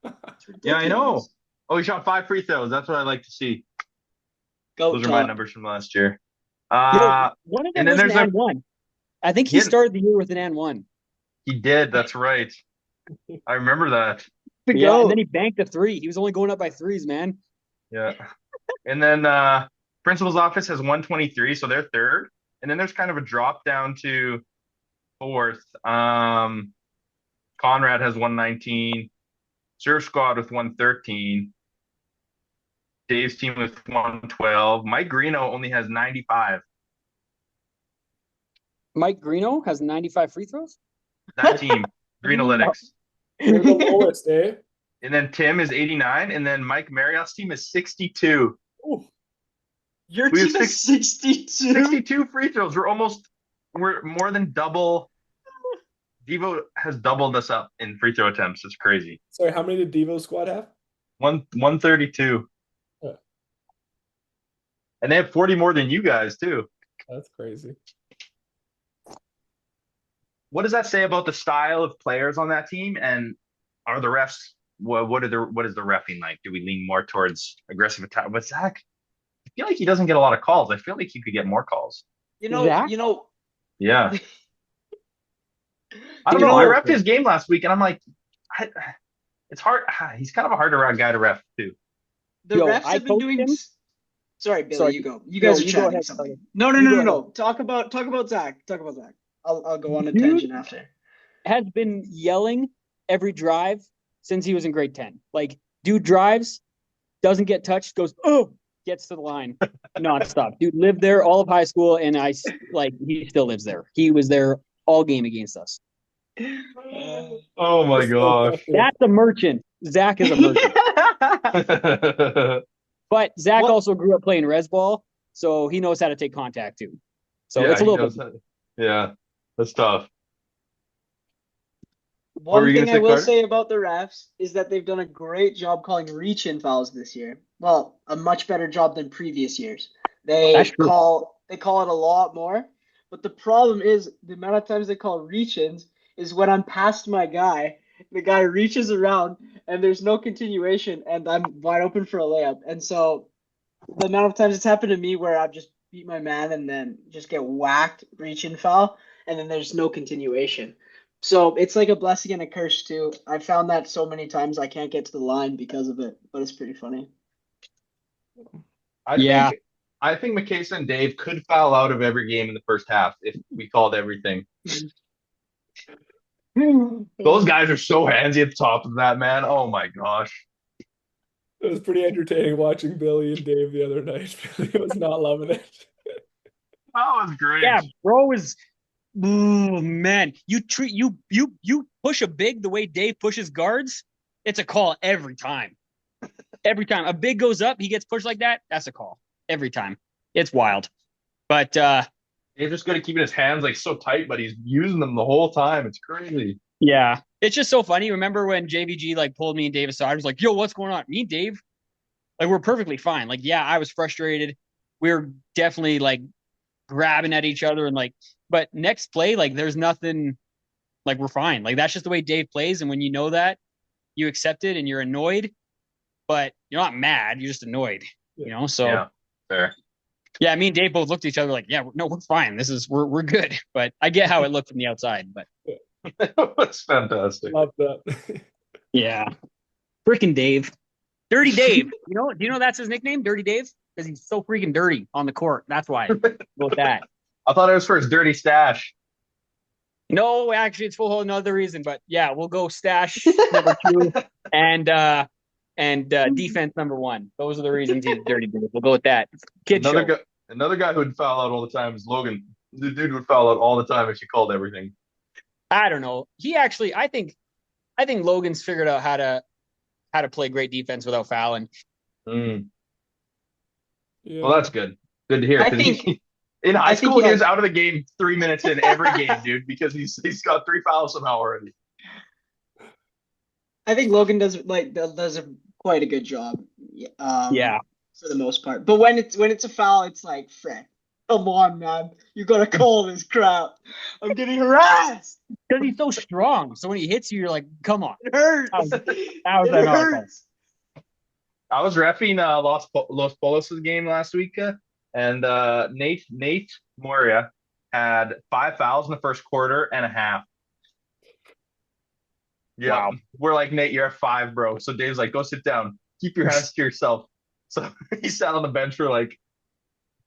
It's Yeah, I know. ridiculous. Oh, he shot 5 free throws. That's what I like to see. Go Those are my talk. numbers from last year. Yo, one of them And then was an there's a and one. I think he, he started the year with an and one. he did, that's right. I remember that. To Yeah, and go. then he banked a three. He was only going up by threes, man. Yeah. And then principal's office has 123, so they're third. And then there's kind of a drop down to fourth. Conrad has 119, Surf Squad with 113, Dave's team with 112. Mike Greeno only has 95. Mike Greeno has 95 free throws. That team, Greenolytics. They're the lowest, eh? And then Tim is 89, and then Mike Marriott's team is 62. Ooh, Your We have team is 62. 62 free throws. We're more than double. Devo has doubled us up in free throw attempts. It's crazy. sorry, how many did Devo squad have? 132. Yeah. And they have 40 more than you guys, too. That's crazy. What does that say about the style of players on that team? And are the refs what is the reffing like? Do we lean more towards aggressive attack? But Zach, I feel like he doesn't get a lot of calls. I feel like he could get more calls. Zach? Yeah. I don't You know. I know- reffed his game last week, and I'm like, it's hard. He's kind of a hard guy to ref too. The Yo, refs I have been coached doing. him. Sorry, Billy, Sorry. you go. You No, guys are you go chatting ahead, something. Billy. No, You go no. Talk about Zach. Talk about Zach. I'll go on a Dude. tangent after. Has been yelling every drive since he was in grade 10. Like, dude drives, doesn't get touched, goes, oh, gets to the line nonstop. Dude lived there all of high school, and he still lives there. He was there all game against us. Oh my That's so gosh. impressive. That's a merchant. Zach is a merchant. But Zach What- also grew up playing res ball, so he knows how to take contact too. So Yeah, it's a he little knows bit. that. Yeah, that's tough. were One you thing gonna I say, will Carter? say about the refs is that they've done a great job calling reach-in fouls this year. Well, a much better job than previous years. They That's true. call it a lot more. But the problem is the amount of times they call reach-ins is when I'm past my guy, the guy reaches around and there's no continuation and I'm wide open for a layup. And so the amount of times it's happened to me where I've just beat my man and then just get whacked, reach-in foul, and then there's no continuation. So it's like a blessing and a curse too. I found that so many times I can't get to the line because of it, but it's pretty funny. Yeah. I think Makasa and Dave could foul out of every game in the first half if we called everything. Those guys are so handsy at the top of that, man. Oh my gosh. It was pretty entertaining watching Billy and Dave the other night. Billy was not loving it. That was great. Yeah, bro is. Oh man, you push a big the way Dave pushes guards. It's a call every time. Every time a big goes up, he gets pushed like that. That's a call every time. It's wild, but He's just good at keeping his hands like so tight, but he's using them the whole time. It's crazy. yeah, it's just so funny. Remember when JVG like pulled me and Dave aside? I was like, "Yo, what's going on?" Me and Dave, like we're perfectly fine. Like, yeah, I was frustrated. We were definitely like grabbing at each other and like, but next play, like there's nothing. Like we're fine. Like that's just the way Dave plays, and when you know that, you accept it and you're annoyed, but you're not mad. You're just annoyed. You know, so. Yeah, fair. Yeah, me and Dave both looked at each other like, yeah, no, we're fine. We're good. But I get how it looked from the outside. But That's fantastic. Love that. yeah, freaking Dave, Dirty Dave. Do you know that's his nickname, Dirty Dave, because he's so freaking dirty on the court. That's why. Go with that. I thought it was for his dirty stash. No, actually, it's for a whole another reason. But yeah, we'll go stash number 2 and defense number 1. Those are the reasons he's Dirty Dave. We'll go with that. Kid show. Another guy who would foul out all the time is Logan. The dude would foul out all the time if you called everything. I don't know. He actually, I think Logan's figured out how to how to play great defense without fouling. Mm. Yeah. Well, that's good. Good to hear. I 'Cause think in high I think school, he he was has. out of the game 3 minutes in every game, dude, because he's got 3 fouls somehow already. I think Logan does a quite a good job. Yeah. For the most part. But when it's a foul, it's like, Fred, come on, man, you gotta call this crap. I'm getting harassed. Because he's so strong. So when he hits you, you're like, come on. It hurts. How is that It not a call? hurts. I was reffing Los Polos' game last week, and Nate Moria had 5 fouls in the first quarter and a half. Yeah, Wow. we're like, Nate, you're at 5, bro. So Dave's like, go sit down, keep your hands to yourself. So he sat on the bench for like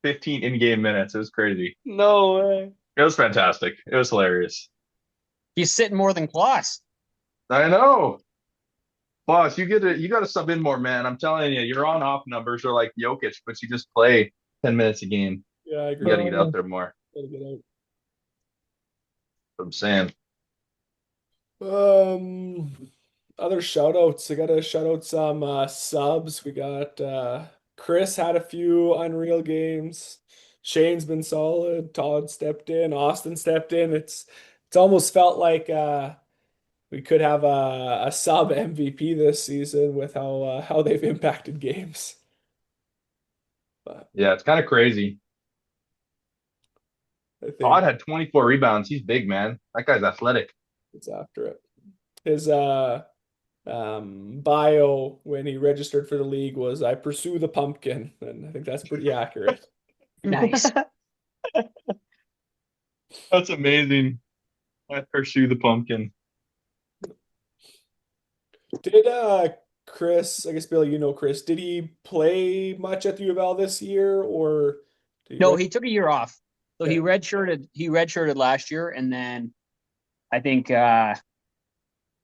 15 in-game minutes. It was crazy. No way. It was fantastic. It was hilarious. He's sitting more than Kloss. I know. Boss, you got to sub in more, man. I'm telling you, your on-off numbers are like Jokic, but you just play 10 minutes a game. Yeah, I You agree. got to get out there more. Gotta get out. What I'm saying. Other shout outs. I gotta shout out some subs. We got Chris had a few unreal games. Shane's been solid. Todd stepped in. Austin stepped in. It's almost felt like we could have a sub MVP this season with how they've impacted games. But Yeah, it's kind of crazy. I think Todd had 24 rebounds. He's big, man. That guy's athletic. it's after it. His bio when he registered for the league was I pursue the pumpkin, and I think that's pretty accurate. Nice. That's amazing. I pursue the pumpkin. Did Chris, I guess Billy, you know Chris, did he play much at the U of L this year or did No, he took a year off. So Okay. he redshirted last year, and then I think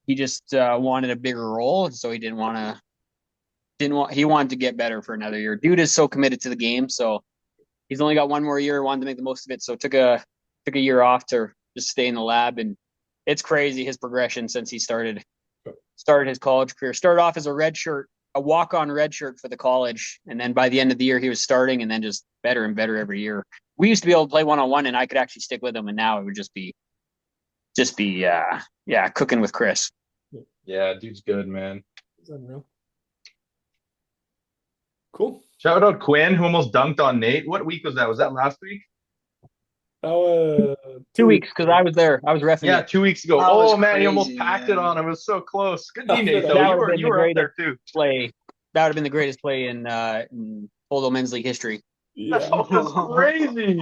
he just wanted a bigger role, so he he wanted to get better for another year. Dude is so committed to the game, so he's only got one more year, wanted to make the most of it, so took a year off to just stay in the lab. And it's crazy his progression since he started his college career. Started off as a walk-on red shirt for the college, and then by the end of the year he was starting, and then just better and better every year. We used to be able to play one-on-one, and I could actually stick with him, and now it would just be cooking with Chris. Yeah, dude's good, man. It's unreal. Cool. Shout out Quinn, who almost dunked on Nate. What week was that? Was that last week? That was 2 weeks, because I was there. I was reffing Yeah, it. 2 weeks ago. That Oh was man, he almost crazy, packed it man. on him. It was so close. Good That D, Nate. would've Though been you were up there too. Play. That would have been the greatest play in Polo men's league history. Yeah. That was crazy.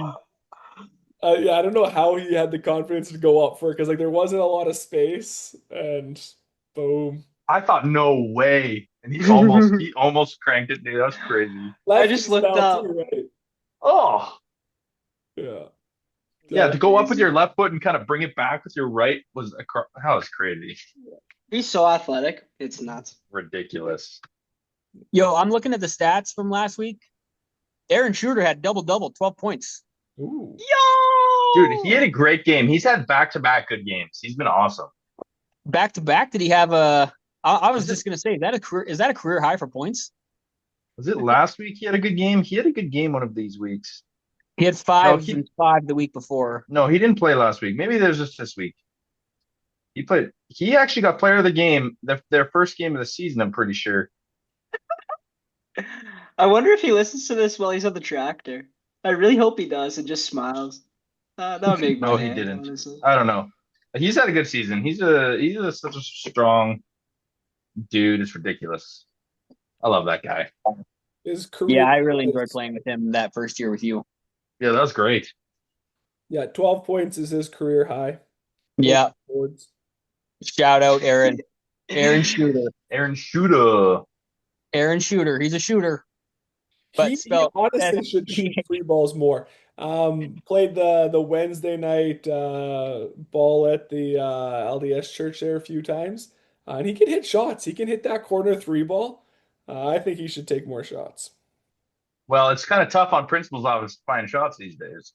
Yeah, I don't know how he had the confidence to go up for it because like there wasn't a lot of space and boom. I thought no way, and he almost cranked it, dude. That was crazy. Lefty just looked style up. too, right? Oh Yeah. yeah, to go up with your left foot and kind of bring it back with your right that was crazy, He's so athletic. It's nuts. ridiculous. Yo, I'm looking at the stats from last week. Aaron Shooter had double-double, 12 points. Ooh. Dude, he had a great game. He's had back-to-back good games. He's been awesome. Back-to-back, did he have I was just going to say, is that a career high for points? Was it last week he had a good game? He had a good game one of these weeks. He had and 5 the week before. No, he didn't play last week. Maybe there's just this week. He played. He actually got player of the game, their first game of the season, I'm pretty sure. I wonder if he listens to this while he's on the tractor. I really hope he does and just smiles. That would make my No, he day, didn't. honestly. I don't know. He's had a good season. He's such a strong dude. It's ridiculous. I love that guy. His career Yeah, I really enjoyed is- playing with him that first year with you. Yeah, that was great. Yeah, 12 points is his career high. Yeah, Boards. shout out Aaron. Aaron Shooter. Aaron Shooter. Aaron Shooter. He's a shooter. But He spelled honestly should shoot free balls more. Played the Wednesday night ball at the LDS church there a few times, and he can hit shots. He can hit that corner three ball. I think he should take more shots. Well, it's kind of tough on principals office to find shots these days.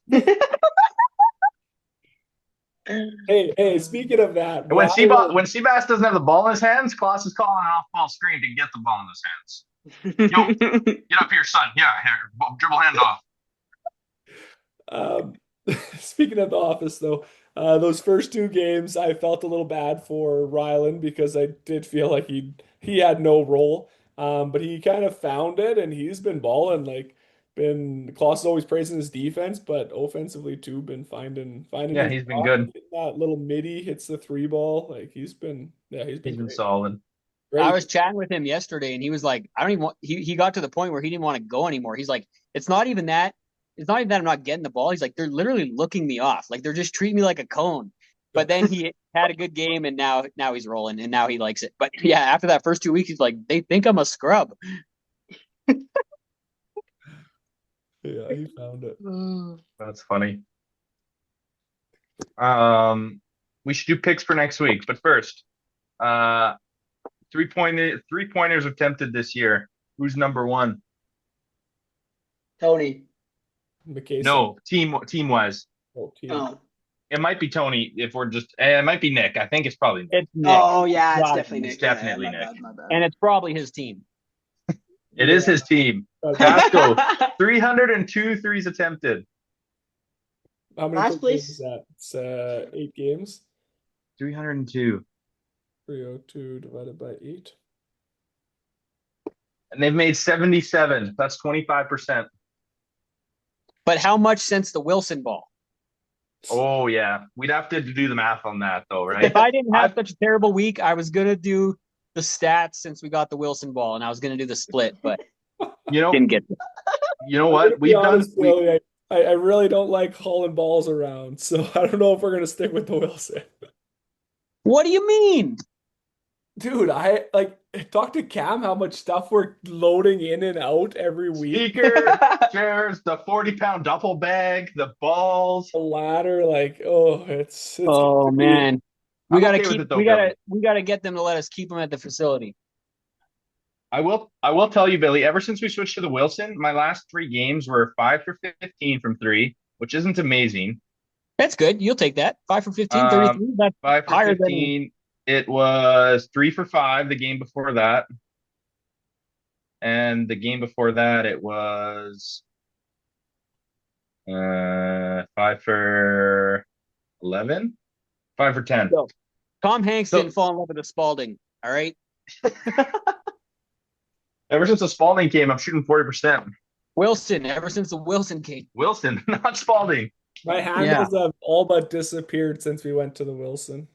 Hey, speaking of that, And when Ryan, Seabass doesn't have the ball in his hands, Klaus is calling an off-ball screen to get the ball in his hands. Yo, get up here, son. Yeah, here, dribble handoff. um, speaking of the office though, those first two games, I felt a little bad for Rylan because I did feel like he had no role. But he kind of found it and he's been balling. Like been Klaus is always praising his defense, but offensively too, been finding Yeah, his he's been spot. good. That little midi hits the three ball. Like he's been He's been great. solid. I Great. was chatting with him yesterday and he was like, I don't even want, he got to the point where he didn't want to go anymore. He's like, it's not even that. It's not even that I'm not getting the ball. He's like, they're literally looking me off. Like they're just treating me like a cone. But then he had a good game and now he's rolling and now he likes it. But yeah, after that first 2 weeks, he's like, they think I'm a scrub. Yeah, he found it. That's funny. We should do picks for next week, but first, uh, three pointers attempted this year. Who's number one? Tony. McKay No, team wise. team. Oh. It might be Tony if we're just. It might be Nick. I think it's probably Nick. It's Nick. Oh yeah, it's Gotta definitely be. Nick. It's definitely my Nick. bad, my bad. And it's probably his team. It is his team. Casco, 302 threes attempted. How many Last games is place. that? It's 8 games. 302. 302 divided by 8. And they've made 77. That's 25%. But how much since the Wilson ball? Oh, yeah. We'd have to do the math on that, though, right? If I didn't have such a terrible week, I was gonna do the stats since we got the Wilson ball, and I was gonna do the split, but You know, didn't get. you know I'm what? gonna be honest, We, Billy, I really don't like hauling balls around, so I don't know if we're gonna stick with the Wilson. What do you mean? Dude, I like talk to Cam how much stuff we're loading in and out every week. speaker, chairs, the 40-pound duffel bag, the balls. The ladder, like, oh, it's Oh gonna be- man, we I'm gotta okay with keep. it though, We Billy. gotta get them to let us keep them at the facility. I will tell you, Billy, ever since we switched to the Wilson, my last 3 games were 5 for 15 from 3, which isn't amazing. That's good. You'll take that. 5 for 15, 33. That's 5 for higher than 15. It was 3 for 5 the game before that. And the game before that, it was 5 for 11, 5 for 10. So, Tom Hanks So- didn't fall in love with a Spalding. All right. Ever since the Spalding came, I'm shooting 40%. Wilson, ever since the Wilson came. Wilson, not Spalding. My handles have all but disappeared since we went to the Wilson.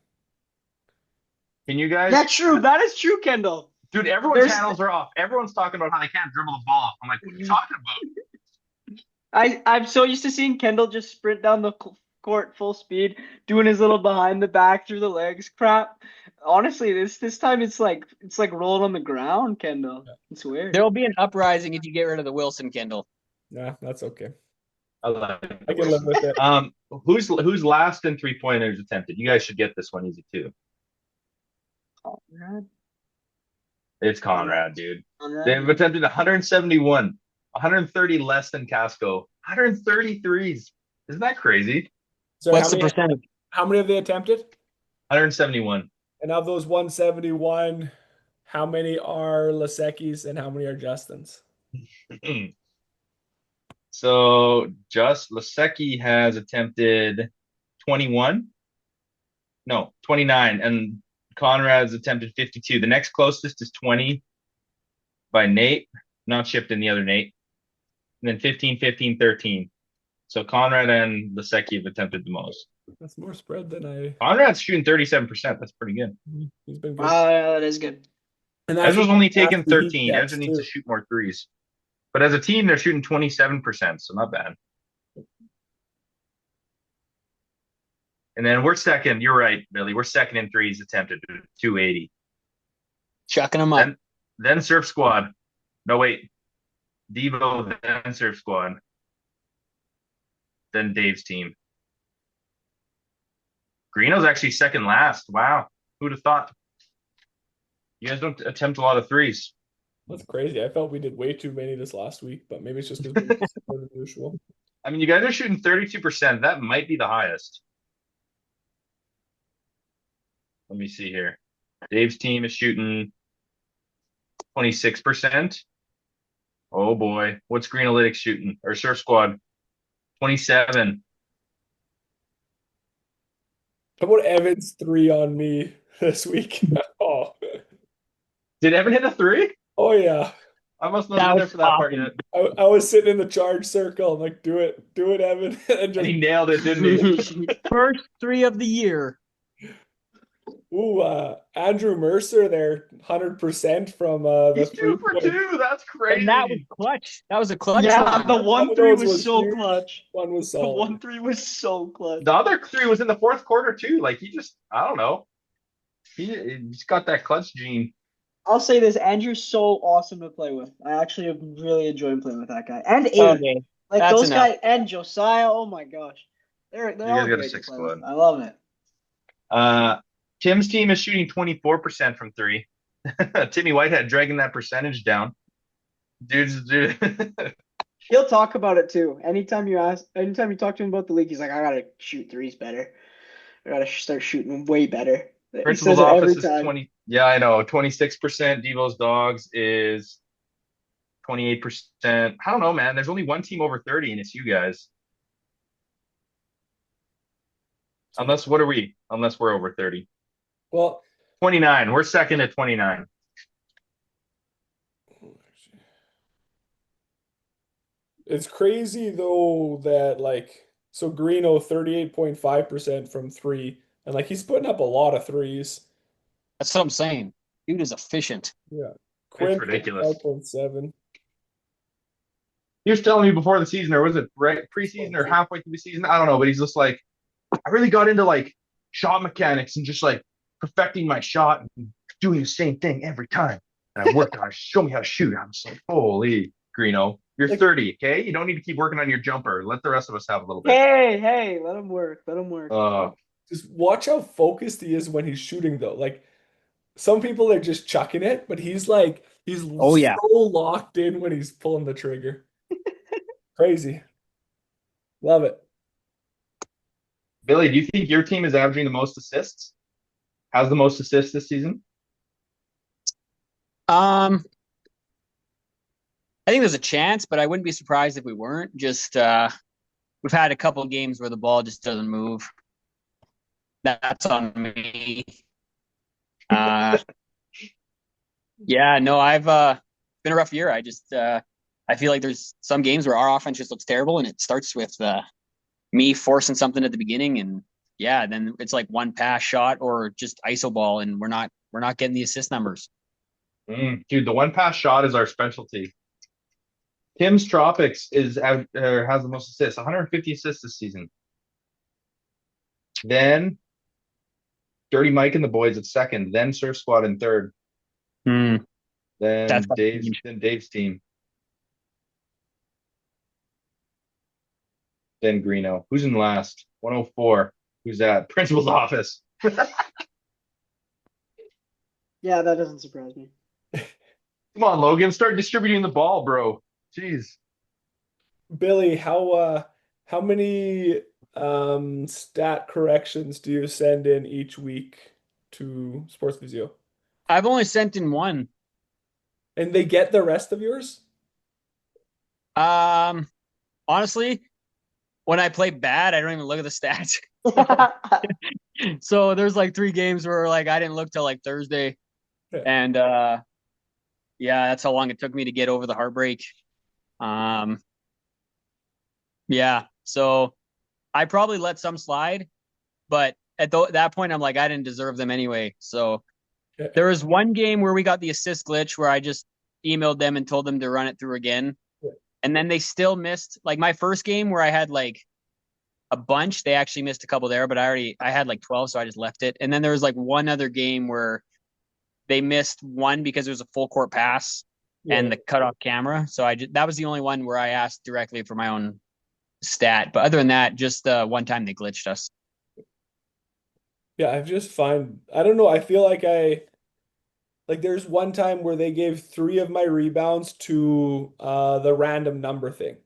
Can you guys? Yeah, true. That is true, Kendall. Dude, everyone's There's- handles are off. Everyone's talking about how they can't dribble the ball. I'm like, what are you talking about? I'm so used to seeing Kendall just sprint down the court full speed, doing his little behind the back through the legs crap. Honestly, this time it's like rolling on the ground, Kendall. It's weird. There'll be an uprising if you get rid of the Wilson, Kendall. Nah, that's okay. I love I can live with it. it. Who's last in 3-pointers attempted? You guys should get this one easy too. Conrad? It's Conrad, dude. Conrad? They've attempted 171, 130 less than Casco, 133s. Isn't that crazy? So What's the percentage? how many have they attempted? 171. And of those 171, how many are Lasecki's and how many are Justin's? So just Lasecki has attempted 21. No, 29, and Conrad's attempted 52. The next closest is 20 by Nate, not shipped in the other Nate. And then 15, 15, 13. So Conrad and Lasecki have attempted the most. That's more spread than I. Conrad's shooting 37%. That's pretty good. He's been good. Wow, yeah, that is good. And that's Ezra's only taken that's the heat 13. checks, Ezra needs too. to shoot more threes. But as a team, they're shooting 27%, so not bad. And then we're second. You're right, Billy. We're second in threes attempted, 280. Chucking them up. Then Surf Squad. No, wait. Devo, then Surf Squad. Then Dave's team. Greeno's actually second last. Wow. Who'd have thought? You guys don't attempt a lot of threes. That's crazy. I felt we did way too many this last week, but maybe it's just because we're more than usual. I mean, you guys are shooting 32%. That might be the highest. Let me see here. Dave's team is shooting 26%. Oh boy. What's Green Analytics shooting? Or Surf Squad? 27. How about Evans 3 on me this week? Oh, Did Evan hit a three? oh yeah. I must not have That been was there for that part awesome. yet. I was sitting in the charge circle. I'm like, do it, Evan. And And just, he nailed it, didn't he? First three of the year. ooh, Andrew Mercer there, 100% from the He's two three for point. two. That's And that was crazy. clutch. That was a clutch Yeah, one. the One one of three those was was so huge. clutch. One was The solid. 1-3 was so clutch. The other three was in the fourth quarter too. Like he just, I don't know. He's got that clutch gene. I'll say this, Andrew's so awesome to play with. I actually have really enjoyed playing with that guy. And Abe. Okay, Like that's those enough. guys and Josiah, oh my gosh. They're You all guys got a great to six play with. squad. I love it. Tim's team is shooting 24% from three. Timmy Whitehead dragging that percentage down. Dude. He'll talk about it too. Anytime you talk to him about the league, he's like, I gotta shoot threes better. I gotta start shooting way better. He Principal's says it every office is time. 20. Yeah, I know. 26%. Devo's Dogs is 28%. I don't know, man. There's only one team over 30, and it's you guys. Unless, what are we? Unless we're over 30. Well, 29. We're second at 29. it's crazy though that like so Greeno 38.5% from three, and like he's putting up a lot of threes. That's what I'm saying. Dude is efficient. Yeah. It's Quinn ridiculous. 5.7. He was telling me before the season, or was it preseason or halfway through the season? I don't know, but he's just like, I really got into like shot mechanics and just like perfecting my shot and doing the same thing every time. And I worked on it. Show me how to shoot. I'm just like, holy, Greeno, you're Like, 30, okay? You don't need to keep working on your jumper. Let the rest of us have a little bit. hey, let him work. Let him work. Just watch how focused he is when he's shooting though. Like some people are just chucking it, but he's Oh yeah. so locked in when he's pulling the trigger. Crazy. Love it. Billy, do you think your team is averaging the most assists? Has the most assists this season? I think there's a chance, but I wouldn't be surprised if we weren't. Just we've had a couple of games where the ball just doesn't move. That's on me. Yeah, no, I've been a rough year. I feel like there's some games where our offense just looks terrible, and it starts with me forcing something at the beginning, and yeah, then it's like one pass shot or just iso ball, and we're not getting the assist numbers. Dude, the one pass shot is our specialty. Tim's Tropics has the most assists, 150 assists this season. Then Dirty Mike and the boys at second. Then Surf Squad in third. Hmm. Then That's Dave's team. Then Greeno. Who's in last? 104. Who's that? Principal's office. Yeah, that doesn't surprise me. Come on, Logan. Start distributing the ball, bro. Jeez. Billy, how many stat corrections do you send in each week to Sports Physio? I've only sent in one. And they get the rest of yours? Honestly, when I play bad, I don't even look at the stats. So there's like 3 games where like I didn't look till like Thursday, Yeah. and yeah, that's how long it took me to get over the heartbreak. Um, yeah, so I probably let some slide, but at that point, I'm like, I didn't deserve them anyway. So Okay. there was one game where we got the assist glitch where I just emailed them and told them to run it through again. Yeah. And then they still missed like my first game where I had like a bunch. They actually missed a couple there, but I had like 12, so I just left it. And then there was like one other game where they missed one because it was a full court pass and Yeah. the cutoff camera. So that was the only one where I asked directly for my own stat. But other than that, just one time they glitched us. Yeah, I don't know, I feel like there's one time where they gave 3 of my rebounds to the random number thing,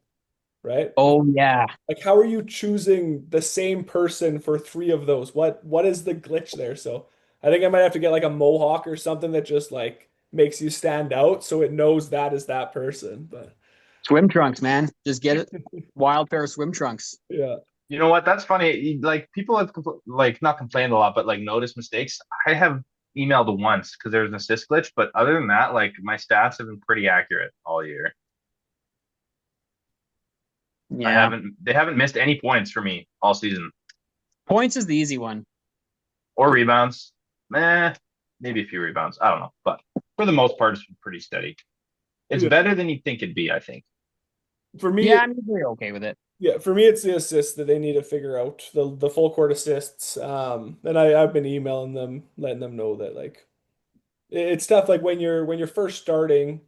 right? Oh yeah. Like how are you choosing the same person for 3 of those? What is the glitch there? So I think I might have to get like a mohawk or something that just like makes you stand out so it knows that is that person. But Swim trunks, man. Just get it. Wild pair of swim trunks. yeah. You know what? That's funny. Like people have like not complained a lot, but like noticed mistakes. I have emailed once because there was an assist glitch, but other than that, like my stats have been pretty accurate all year. Yeah. They haven't missed any points for me all season Points is the easy one. or rebounds. Maybe a few rebounds. I don't know, but for the most part, it's been pretty steady. It's Yeah. better than you'd think it'd be, I think. For me, Yeah, I'm very okay with it. yeah, for me, it's the assists that they need to figure out the full court assists. And I've been emailing them, letting them know that like it's tough. Like when you're first starting,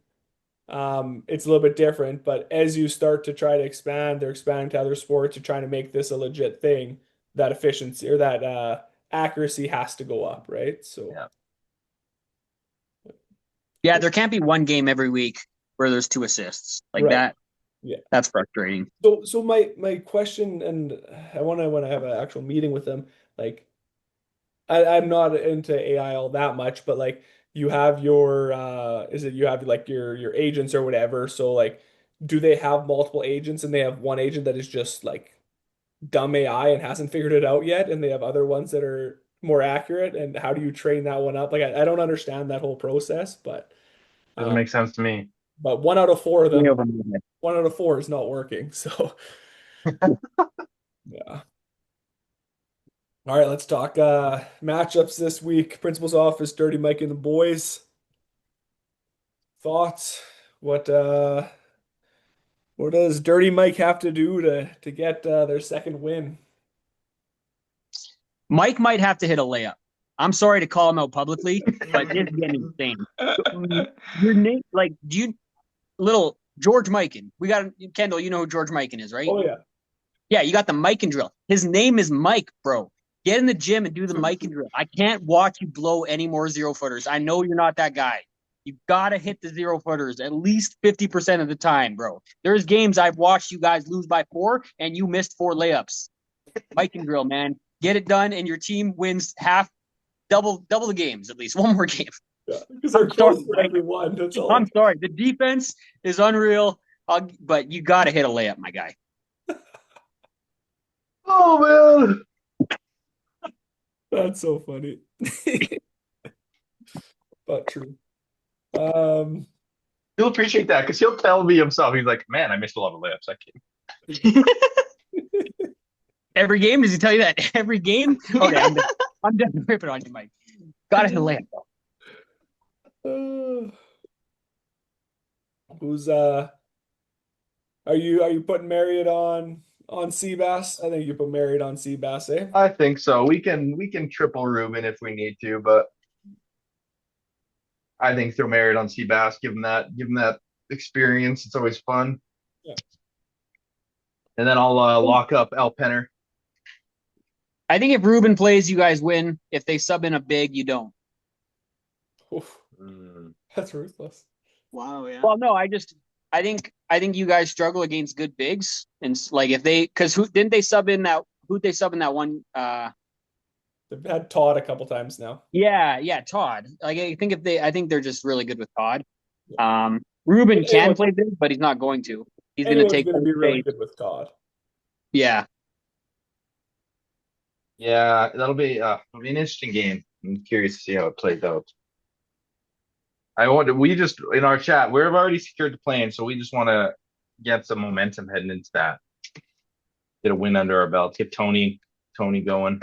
it's a little bit different. But as you start to try to expand, they're expanding to other sports. You're trying to make this a legit thing. That efficiency or that accuracy has to go up, right? So Yeah. Yeah, there can't be one game every week where there's 2 assists. Like right, that. yeah. That's frustrating. So my question, and I want to when I have an actual meeting with them, like I'm not into AI all that much, but like you have your is it you have like your agents or whatever. So like do they have multiple agents and they have one agent that is just like dumb AI and hasn't figured it out yet, and they have other ones that are more accurate, and how do you train that one up? Like I don't understand that whole process, Doesn't uh, make sense to me. but one out of four of Way them, over my head. one out of four is not working. So yeah. All right, let's talk matchups this week. Principal's office, Dirty Mike and the boys. Thoughts? What what does Dirty Mike have to do to get their second win? Mike might have to hit a layup. I'm sorry to call him out publicly, but it's getting insane. Your name, like, do you little George Mikan? We got Kendall. You know who George Mikan is, right? Oh yeah. Yeah, you got the Mikan drill. His name is Mike, bro. Get in the gym and do the Mikan drill. I can't watch you blow any more 0-footers. I know you're not that guy. You gotta hit the 0-footers at least 50% of the time, bro. There's games I've watched you guys lose by 4 and you missed 4 layups. Mikan drill, man. Get it done, and your team wins double the games at least. One more game. Yeah, because they're close for every one. That's all. I'm sorry. The defense is unreal, but you got to hit a layup, my guy. Oh man. That's so funny. But true. Um, He'll appreciate that because he'll tell me himself. He's like, man, I missed a lot of layups. I can't. Every game? Does he tell you that every game? Okay, I'm done ripping on you, Mike. Got to hit a layup. Who's are you putting Marriott on Seabass? I think you put Marriott on Seabass, eh? I think so. We can triple Ruben if we need to, but I think throw Merritt on Seabass, give him that experience. It's always fun. Yeah. And then I'll lock up Al Penner. I think if Ruben plays, you guys win. If they sub in a big, you don't. Oof, that's ruthless. Wow, yeah. Well, no, I think you guys struggle against good bigs, and like if they, because who'd they sub in that one? They've had Todd a couple times now. Yeah, Todd. Like I think they're just really good with Todd. Ruben can play big, but he's not going to. He's going to take. Going to be really good with Todd. Yeah. Yeah, it'll be an interesting game. I'm curious to see how it plays out. We just in our chat, we've already secured the plane, so we just want to get some momentum heading into that. Get a win under our belt. Get Tony going.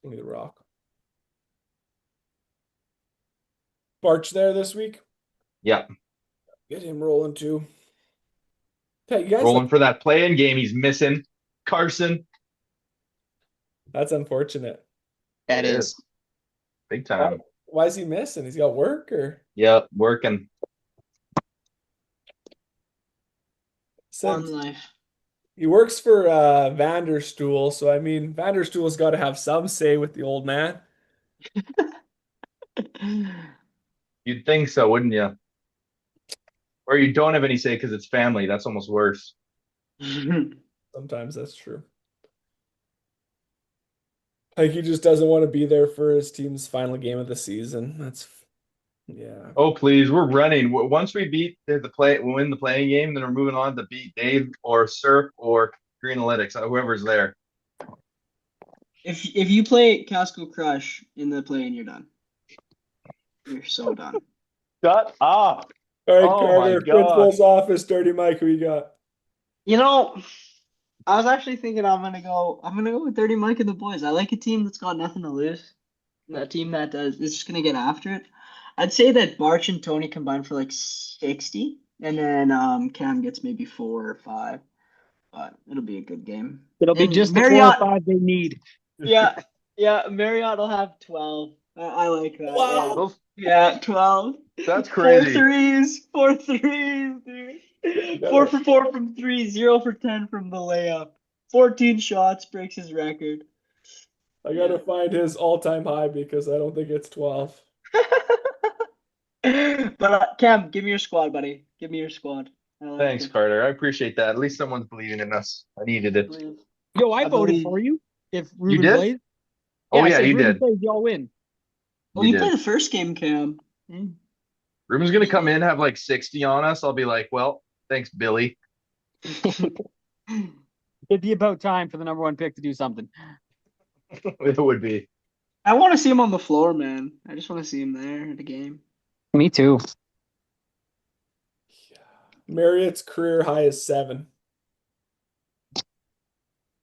Tony the Rock. Barch there this week. Yeah. Get him rolling too. Okay, you guys rolling for that play-in game. He's missing Carson. That's unfortunate. That is big time. Why is he missing? He's got work or? Yep, working. Farm life. He works for Vanderstool, so I mean Vanderstool's got to have some say with the old man. You'd think so, wouldn't you? Or you don't have any say because it's family. That's almost worse. Sometimes that's true. Like he just doesn't want to be there for his team's final game of the season. Yeah. Oh, please, we're running. Once we beat we win the playing game, then we're moving on to beat Dave or Surf or Green Analytics, whoever's there. If you play Casco Crush in the play-in, you're done. You're so done. Shut up. All right, Oh my Carter, gosh. principal's office, Dirty Mike, who you got? You know, I was actually thinking I'm gonna go with Dirty Mike and the boys. I like a team that's got nothing to lose. That team that is just gonna get after it. I'd say that Barch and Tony combine for like 60, and then Cam gets maybe 4 or 5. But it'll be a good game. It'll be And just the 4 or Marriott, 5 they need. yeah, yeah, Marriott will have 12. I like that. Wow. Those- Yeah, 12. That's crazy. 4 threes, dude. 4 for 4 from 3, 0 for 10 from the layup. 14 shots breaks his record. I gotta find his all-time high because I don't think it's 12. But Cam, give me your squad, buddy. Give me your squad. I like Thanks, it. Carter. I appreciate that. At least someone's believing in us. I needed it. Please. Yo, I I voted believe- for you. If Ruben did? plays. Oh, I yeah, said you Ruben did. plays, y'all win. Well, You you did. played the first game, Cam. Ruben's gonna come in, have like 60 on us. I'll be like, well, thanks, Billy. It'd be about time for the number 1 pick to do something. It would be. I want to see him on the floor, man. I just want to see him there at the game. Me too. Marriott's career high is 7.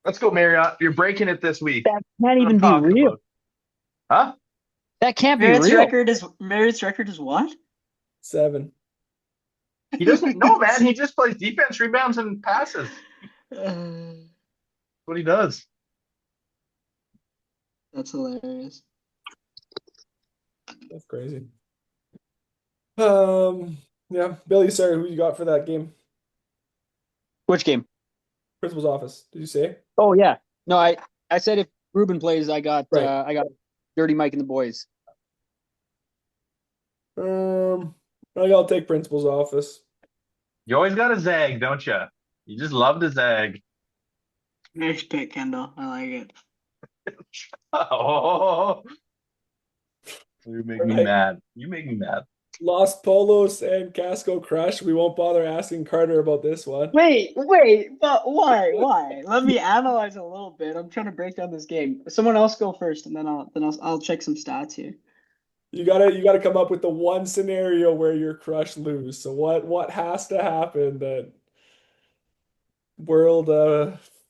Let's go, Marriott. You're breaking it this week. That can't even I'm be talking real. about. Huh? That can't be Marriott's real. record is what? 7. He doesn't. No, man. He just plays defense, rebounds, and passes. Uh, That's what he does. That's hilarious. That's crazy. Yeah, Billy, sorry, who you got for that game? Which game? Principal's office. Did you say? Oh yeah. No, I said if Ruben plays, I got Right. Dirty Mike and the boys. I think I'll take principal's office. You always got to zag, don't you? You just love to zag. Nice pick, Kendall. I like it. Oh, you make me Right. mad. You make me mad. Los Polos and Casco Crush. We won't bother asking Carter about this one. Wait, but why? Why? Let me analyze a little bit. I'm trying to break down this game. Someone else go first, and then I'll check some stats here. You gotta come up with the one scenario where your Crush lose. So what has to happen that world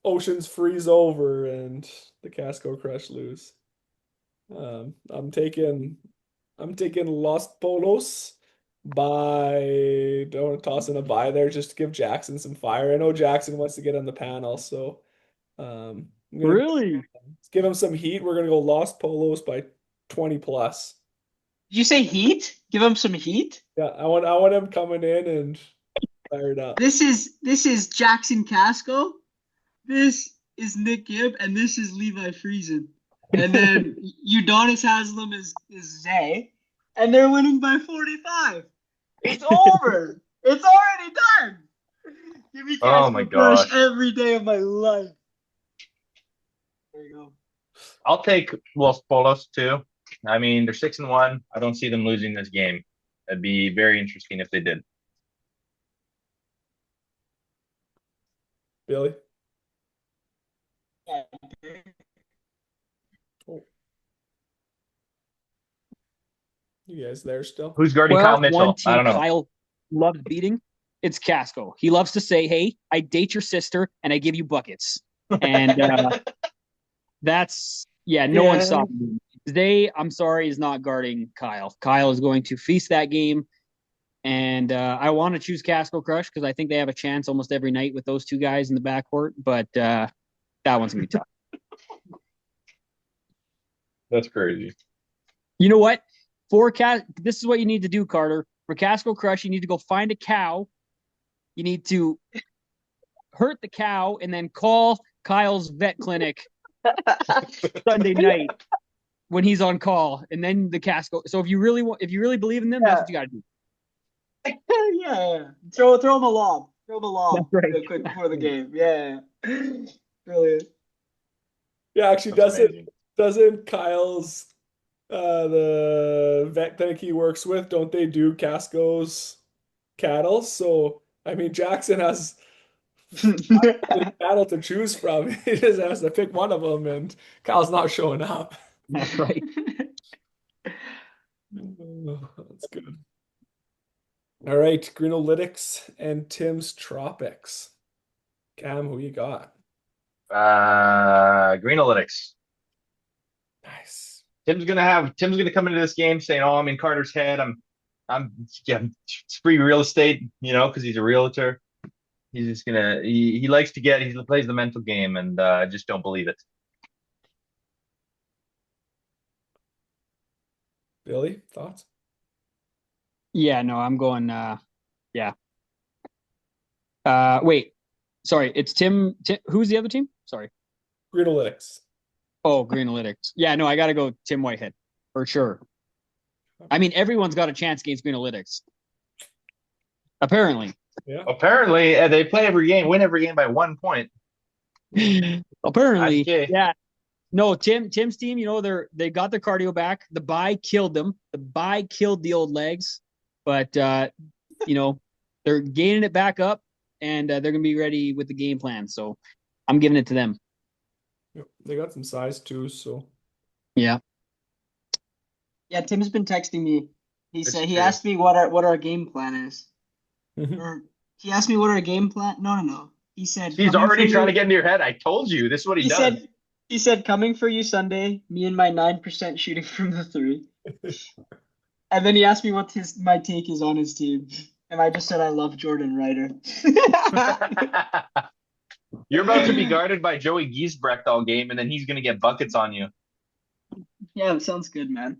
oceans freeze over and the Casco Crush lose? I'm taking Los Polos by don't want to toss in a buy there just to give Jackson some fire. I know Jackson wants to get on the panel, so I'm gonna Really? give him some heat. We're gonna go Los Polos by 20 plus. Did you say heat? Give him some heat. Yeah, I want him coming in and fired up. This is Jackson Casco. This is Nick Gibb, and this is Levi Friesen. And then Udonis Haslam is Zay, and they're winning by 45. It's over. It's already done. Give me Oh Casco my Crush gosh. every day of my life. There you go. I'll take Los Polos too. I mean, they're 6-1. I don't see them losing this game. It'd be very interesting if they did. Billy. Yeah. You guys there still? Who's guarding Kyle Well, Mitchell? one team I don't know. Kyle loves beating. It's Casco. He loves to say, "Hey, I date your sister and I give you buckets." And that's no one Yeah. saw me. Zay, I'm sorry, is not guarding Kyle. Kyle is going to feast that game. And I want to choose Casco Crush because I think they have a chance almost every night with those two guys in the backcourt. But that one's going to be tough. That's crazy. You know what? This is what you need to do, Carter. For Casco Crush, you need to go find a cow. You need to hurt the cow and then call Kyle's vet clinic Sunday night when he's on call. And then the Casco. So if you really believe in them, that's what you got to do. Yeah. Throw him a lob. Throw him a lob That's right. real quick before the game. Yeah. Brilliant. Yeah, actually, That's does it amazing. Doesn't Kyle's the vet clinic he works with, don't they do Casco's cattle? So I mean Jackson has cattle to choose from. He just has to pick one of them, and Kyle's not showing up. That's right. Oh, that's good. All right, Greenalytics and Tim's Tropics. Cam, who you got? Greenalytics. Nice. Tim's gonna come into this game saying, "Oh, I'm in Carter's head. Yeah, it's free real estate, because he's a realtor. He's just he likes he plays the mental game, and I just don't believe it." Billy, thoughts? Yeah, no, I'm going. Yeah. Wait, sorry, it's Tim. Who's the other team? Sorry. Greenalytics. Oh, Greenalytics. Yeah, no, I got to go Tim Whitehead for sure. I mean, everyone's got a chance against Greenalytics. Apparently. Yeah. Apparently, they play every game, win every game by 1 point. Apparently, Okay. yeah. No, Tim's team, they got their cardio back. The bye killed them. The bye killed the old legs, but they're gaining it back up, and they're gonna be ready with the game plan. So I'm giving it to them. Yep. They got some size too, so Yeah. Yeah, Tim's been texting me. He It's said he true. asked me what our game plan is. Mhm. Or he asked me what our game plan. No. He said He's coming already for trying you- to get into your head. I told you, this is what he does. He said coming for you Sunday. Me and my 9% shooting from the three. And then he asked me what my take is on his team, and I just said I love Jordan Ryder. You're about to be guarded by Joey Giesbrecht all game, and then he's going to get buckets on you. Yeah, that sounds good, man.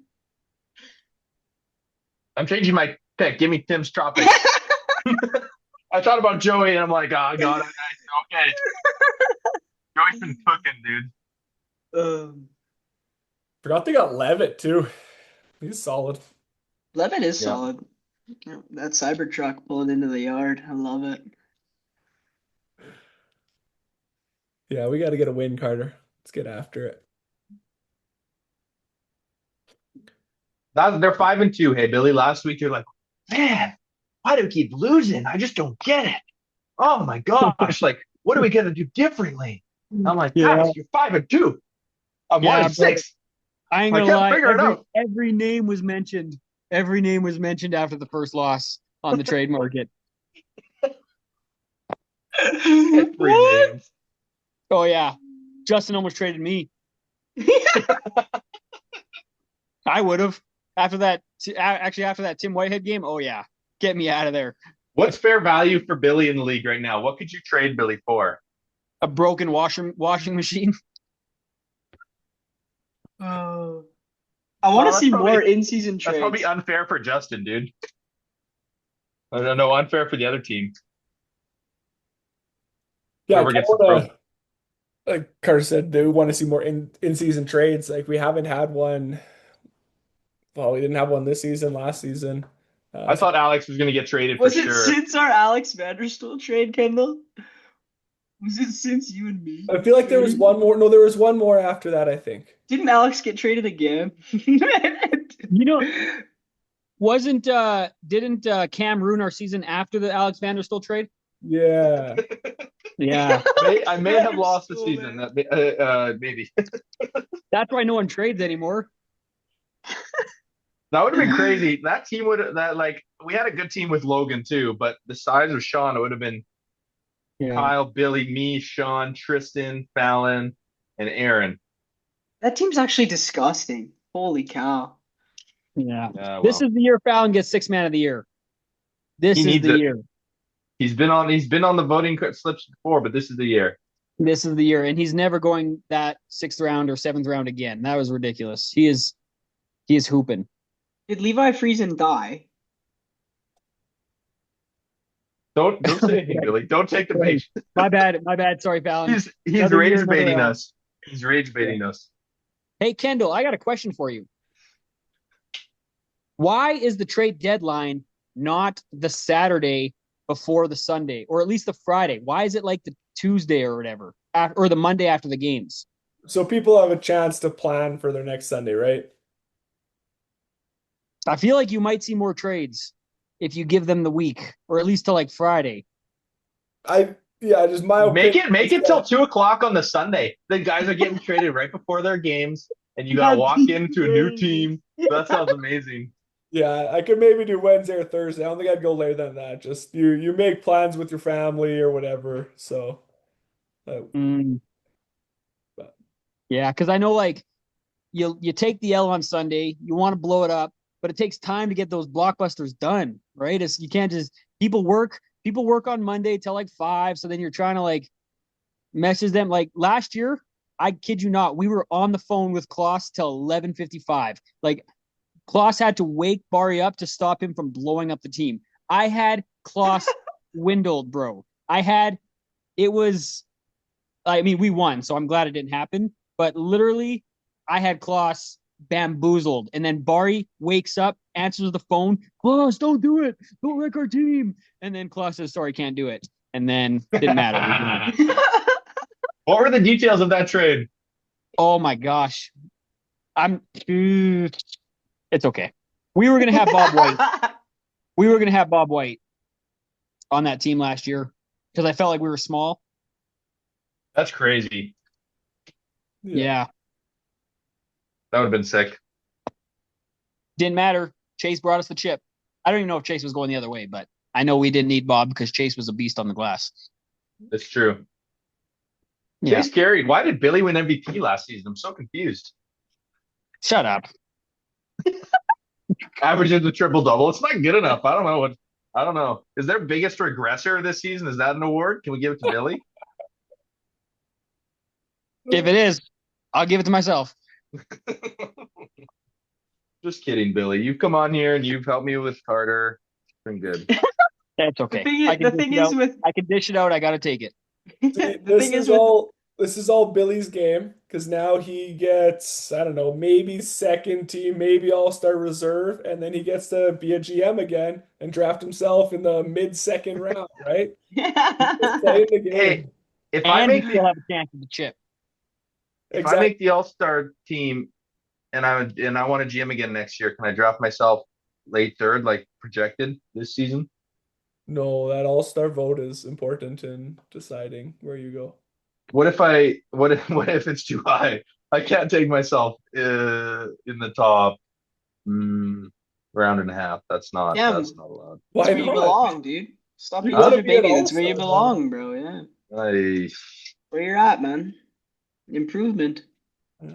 I'm changing my pick. Give me Tim's Tropics. I thought about Joey, and I'm like, oh, God, okay. Joey's been cooking, dude. Forgot they got Levitt too. He's solid. Levitt is Yeah. solid. That Cybertruck pulling into the yard. I love it. Yeah, we got to get a win, Carter. Let's get after it. They're 5-2. Hey, Billy, last week you're like, man, why do we keep losing? I just don't get it. Oh my gosh, like, what are we gonna do differently? I'm like, Yeah. guys, you're 5-2. I'm Yeah, 1-6. I ain't I gonna can't lie. figure it out. Every name was mentioned. Every name was mentioned after the first loss on the trade market. Every What? name. Oh yeah, Justin almost traded me. I would have after that. Actually, after that Tim Whitehead game. Oh yeah, get me out of there. What's fair value for Billy in the league right now? What could you trade Billy for? A broken washing machine. I want to that's see probably- more in-season That's trades. probably unfair for Justin, dude. I don't know, unfair for the other team. Yeah, Whoever I gets kinda the wanna, like Carter said, they want to see more in-season trades. Like we haven't had one. Well, we didn't have one this season, last season. I thought Alex was going to get traded for Was it sure. since our Alex Vanderstool trade, Kendall? Was it since you and me? I feel like there was one more. No, there was one more after that, I think. Didn't Alex get traded again? Wasn't didn't Cam ruin our season after the Alex Vanderstool trade? Yeah. Yeah, I may have lost the season. Maybe. that's why no one trades anymore. That would have been crazy. That team we had a good team with Logan too, but the size of Sean, it would have been Kyle, Billy, me, Sean, Tristan, Fallon, and Aaron. That team's actually disgusting. Holy cow. Yeah. Well, This is the year Fallon gets 6th man of the year. This He is needs the it. year. he's been on the voting slips before, but this is the year. This is the year, and he's never going that 6th round or 7th round again. That was ridiculous. He is hooping. Did Levi Friesen die? Don't say anything, Billy. Don't take the bait. My bad. Sorry, Fallon. He's Another year, rage another baiting round. us. He's rage baiting us. Hey, Kendall, I got a question for you. Why is the trade deadline not the Saturday before the Sunday, or at least the Friday? Why is it like the Tuesday or whatever, or the Monday after the games? So people have a chance to plan for their next Sunday, right? I feel like you might see more trades if you give them the week, or at least till like Friday. Yeah, just my Make opinion it make is it till that 2 o'clock on the Sunday. The guys are getting traded right before their games, and you gotta That'd walk be into a new crazy. team. That sounds amazing. yeah, I could maybe do Wednesday or Thursday. I don't think I'd go later than that. Just you make plans with your family or whatever. So, uh, Mm, but yeah, because I know like you take the L on Sunday, you want to blow it up, but it takes time to get those blockbusters done, right? It's you can't just people work on Monday till like 5, so then you're trying to like message them. Like last year, I kid you not, we were on the phone with Kloss till 11:55. Like Kloss had to wake Barry up to stop him from blowing up the team. I had Kloss windled, bro. I had it was I mean, we won, so I'm glad it didn't happen. But literally, I had Kloss bamboozled. And then Barry wakes up, answers the phone. Kloss, don't do it. Don't wreck our team. And then Kloss says, sorry, can't do it. And then didn't matter. We won. What were the details of that trade? Oh my gosh. I'm it's okay. We were gonna have Bob White. We were gonna have Bob White on that team last year because I felt like we were small. That's crazy. yeah, Yeah. That would have been sick. Didn't matter. Chase brought us the chip. I don't even know if Chase was going the other way, but I know we didn't need Bob because Chase was a beast on the glass. It's true. Yeah. Chase carried. Why did Billy win MVP last season? I'm so confused. Shut up. Averages a triple double. It's not good enough. I don't know what. I don't know. Is their biggest regressor this season? Is that an award? Can we give it to Billy? If it is, I'll give it to myself. Just kidding, Billy. You've come on here and you've helped me with Carter. It's been good. That's The okay. thing I is, can the dish thing it is out. with I can dish it out. I gotta take it. See, the thing is with this is all Billy's game because now he gets, I don't know, maybe second team, maybe all-star reserve, and then he gets to be a GM again and draft himself in the mid-second round, right? Just playing the Hey, game. if I And you make still the have a chance at the chip. if I Exactly. make the All Star team and I want to GM again next year, can I draft myself late third, like projected this season? No, that all-star vote is important in deciding where you go. What if it's too high? I can't take myself in the top mm, round and a half. That's not yeah, that's not allowed. it's Why where you not? belong, dude. Stop You being Huh? such gotta a be an baby. That's where you all-star, man. belong, bro. Yeah, I where you're at, man. Improvement. Yeah.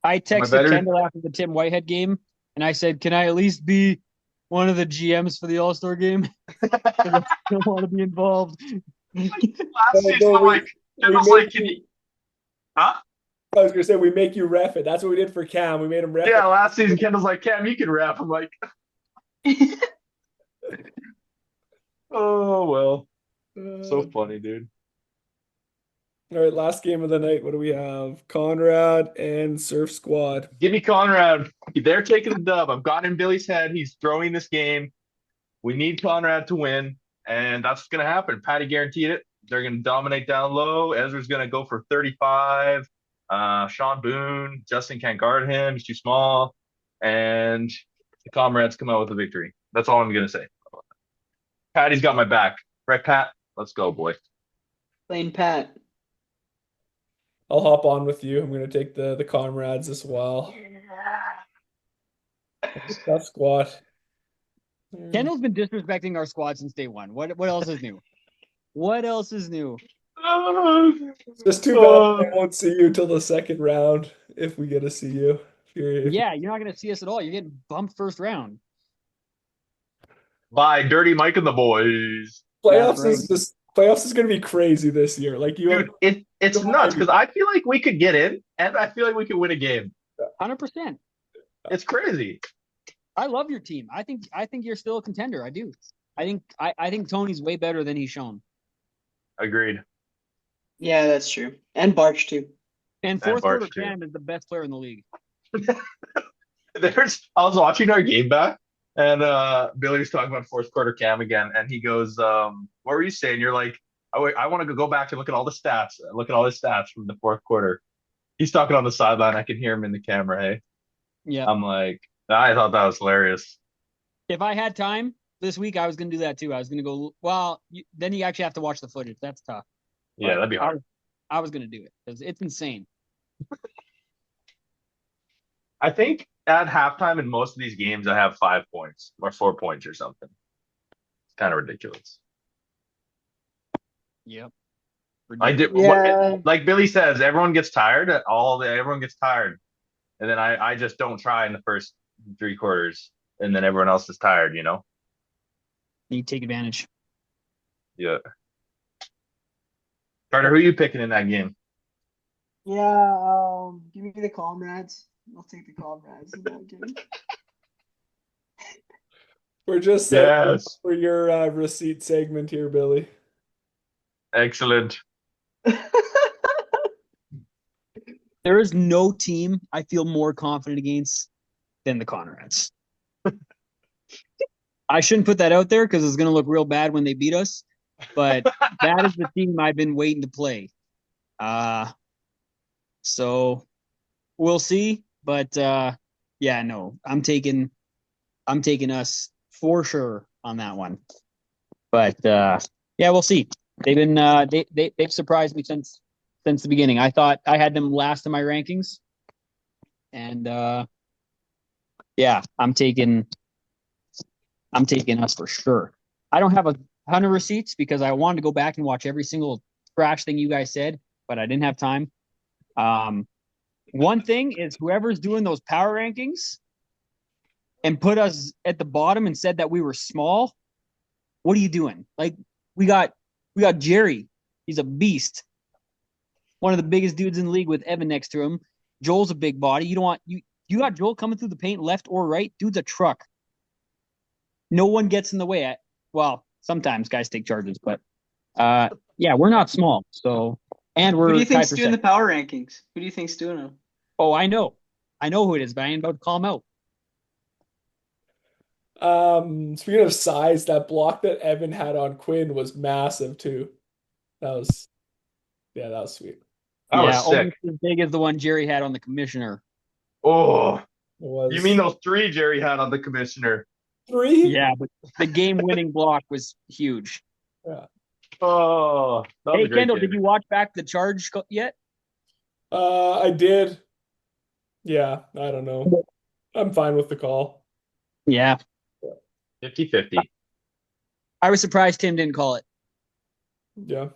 I am I texted better? Kendall after the Tim Whitehead game, and I said, "Can I at least be one of the GMs for the All Star game? Because I still want to be involved." Last No, season, no, I'm like, we Kendall's make like, can you. you? Huh? I was gonna say we make you ref it. That's what we did for Cam. We made him ref Yeah, it. last season, Kendall's like, Cam, you can rap. I'm like, oh well, so Uh, funny, dude. all right, last game of the night. What do we have? Conrad and Surf Squad. Give me Conrad. They're taking the dub. I've got in Billy's head. He's throwing this game. We need Conrad to win, and that's what's going to happen. Patty guaranteed it. They're going to dominate down low. Ezra's going to go for 35. Sean Boone, Justin can't guard him. He's too small. And the comrades come out with a victory. That's all I'm going to say. Patty's got my back. Right, Pat? Let's go, boy. Plain Pat. I'll hop on with you. I'm gonna take the comrades as well. Tough squad. Mm. Kendall's been disrespecting our squad since day one. What else is new? What else is new? It's just too bad I won't see you till the second round if we get to see you. If Yeah, you're not gonna see us at all. You're getting bumped first round. Bye, Dirty Mike and the boys. That's playoffs right. is just playoffs is gonna be crazy this year. Like you have Dude, it's no nuts idea. because I feel like we could get in and I feel like we could win a game. 100%. It's crazy. I love your team. I think you're still a contender. I do. I think Tony's way better than he's shown. Agreed. Yeah, that's true. And Barch too. And And fourth quarter Barch, too. Cam is the best player in the league. I was watching our game back and Billy was talking about fourth quarter Cam again and he goes, what were you saying? You're like, I want to go back and look at all the stats, look at all his stats from the fourth quarter. He's talking on the sideline. I can hear him in the camera. Hey, Yeah. I'm like, I thought that was hilarious. If I had time this week, I was going to do that too. I was going to go, well, then you actually have to watch the footage. That's tough. Yeah, But that'd be hard. I was going to do it because it's insane. I think at halftime in most of these games, I have 5 points or 4 points or something. It's kind of ridiculous. Yep. I did Yeah. like Billy says, everyone gets tired. Everyone gets tired, and then I just don't try in the first 3 quarters, and then everyone else is tired. You know? You take advantage. Yeah. Carter, who are you picking in that game? Yeah, give me the comrades. I'll take the comrades. No, I'm kidding. We're just setting up Yes, for your receipt segment here, Billy. excellent. There is no team I feel more confident against than the Conrads. I shouldn't put that out there because it's going to look real bad when they beat us, but that is the team I've been waiting to play. So we'll see, but yeah, no, I'm taking us for sure on that one. But yeah, we'll see. They've been they've surprised me since the beginning. I thought I had them last in my rankings, and yeah, I'm taking us for sure. I don't have a ton of receipts because I wanted to go back and watch every single trash thing you guys said, but I didn't have time. One thing is whoever's doing those power rankings and put us at the bottom and said that we were small, what are you doing? Like we got Jerry. He's a beast. One of the biggest dudes in the league with Evan next to him. Joel's a big body. You don't want you got Joel coming through the paint left or right. Dude's a truck. No one gets in the way. Well, sometimes guys take charges, but yeah, we're not small. So and Who we're do you think's tied for doing the second. power rankings? Who do you think's doing them? Oh, I know who it is, but I ain't about to call him out. Speaking of size, that block that Evan had on Quinn was massive too. That was, yeah, that was sweet. That Yeah, was sick. almost as big as the one Jerry had on the commissioner. Oh, It you mean was those 3 Jerry had on the commissioner? three. Yeah, but the game-winning block was huge. Yeah. Oh, that was Hey, a great Kendall, game. did you watch back the charge yet? I did. Yeah, I don't know. I'm fine with the call. Yeah, 50-50. I was surprised Tim didn't call it. Yeah.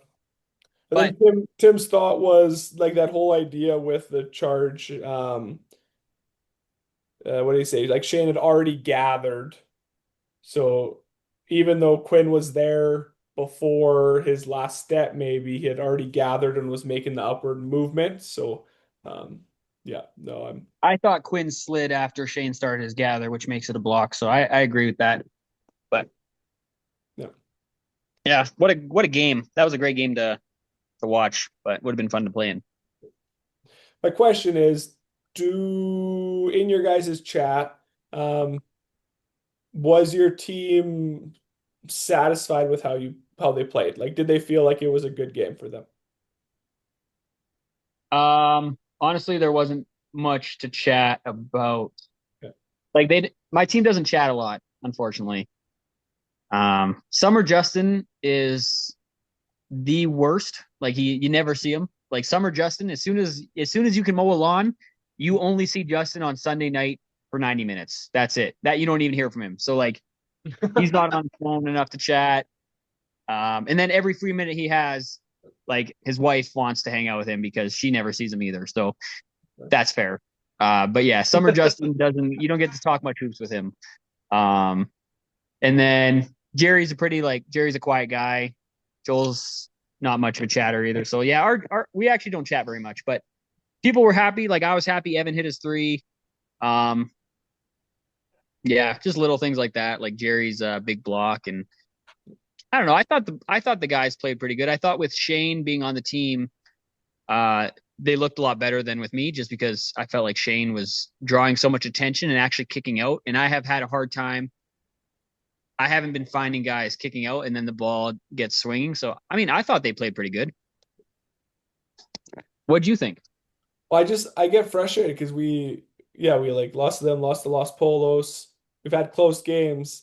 I But think Tim's thought was like that whole idea with the charge. What did he say? Like Shane had already gathered. So even though Quinn was there before his last step, maybe he had already gathered and was making the upward movement. So yeah, no, I thought Quinn slid after Shane started his gather, which makes it a block. So I agree with that. But yeah. yeah, what a game. That was a great game to watch, but would have been fun to play in. My question is, do in your guys' chat, was your team satisfied with how they played? Like, did they feel like it was a good game for them? Honestly, there wasn't much to chat about. Okay. Like my team doesn't chat a lot, unfortunately. Summer Justin is the worst. Like you never see him. Like Summer Justin, as soon as you can mow a lawn, you only see Justin on Sunday night for 90 minutes. That's it. That you don't even hear from him. So like he's not on the phone enough to chat. And then every free minute he has, like his wife wants to hang out with him because she never sees him either. So that's fair. But yeah, Summer Justin you don't get to talk much hoops with him. And then Jerry's a quiet guy. Joel's not much of a chatter either. So yeah, we actually don't chat very much, but people were happy. Like I was happy Evan hit his 3. Yeah, just little things like that, like Jerry's big block. And I don't know. I thought the guys played pretty good. I thought with Shane being on the team, they looked a lot better than with me, just because I felt like Shane was drawing so much attention and actually kicking out. And I have had a hard time. I haven't been finding guys kicking out and then the ball gets swinging. So, I mean, I thought they played pretty good. What'd you think? Well, I get frustrated because we like lost to them, lost to Los Polos. We've had close games,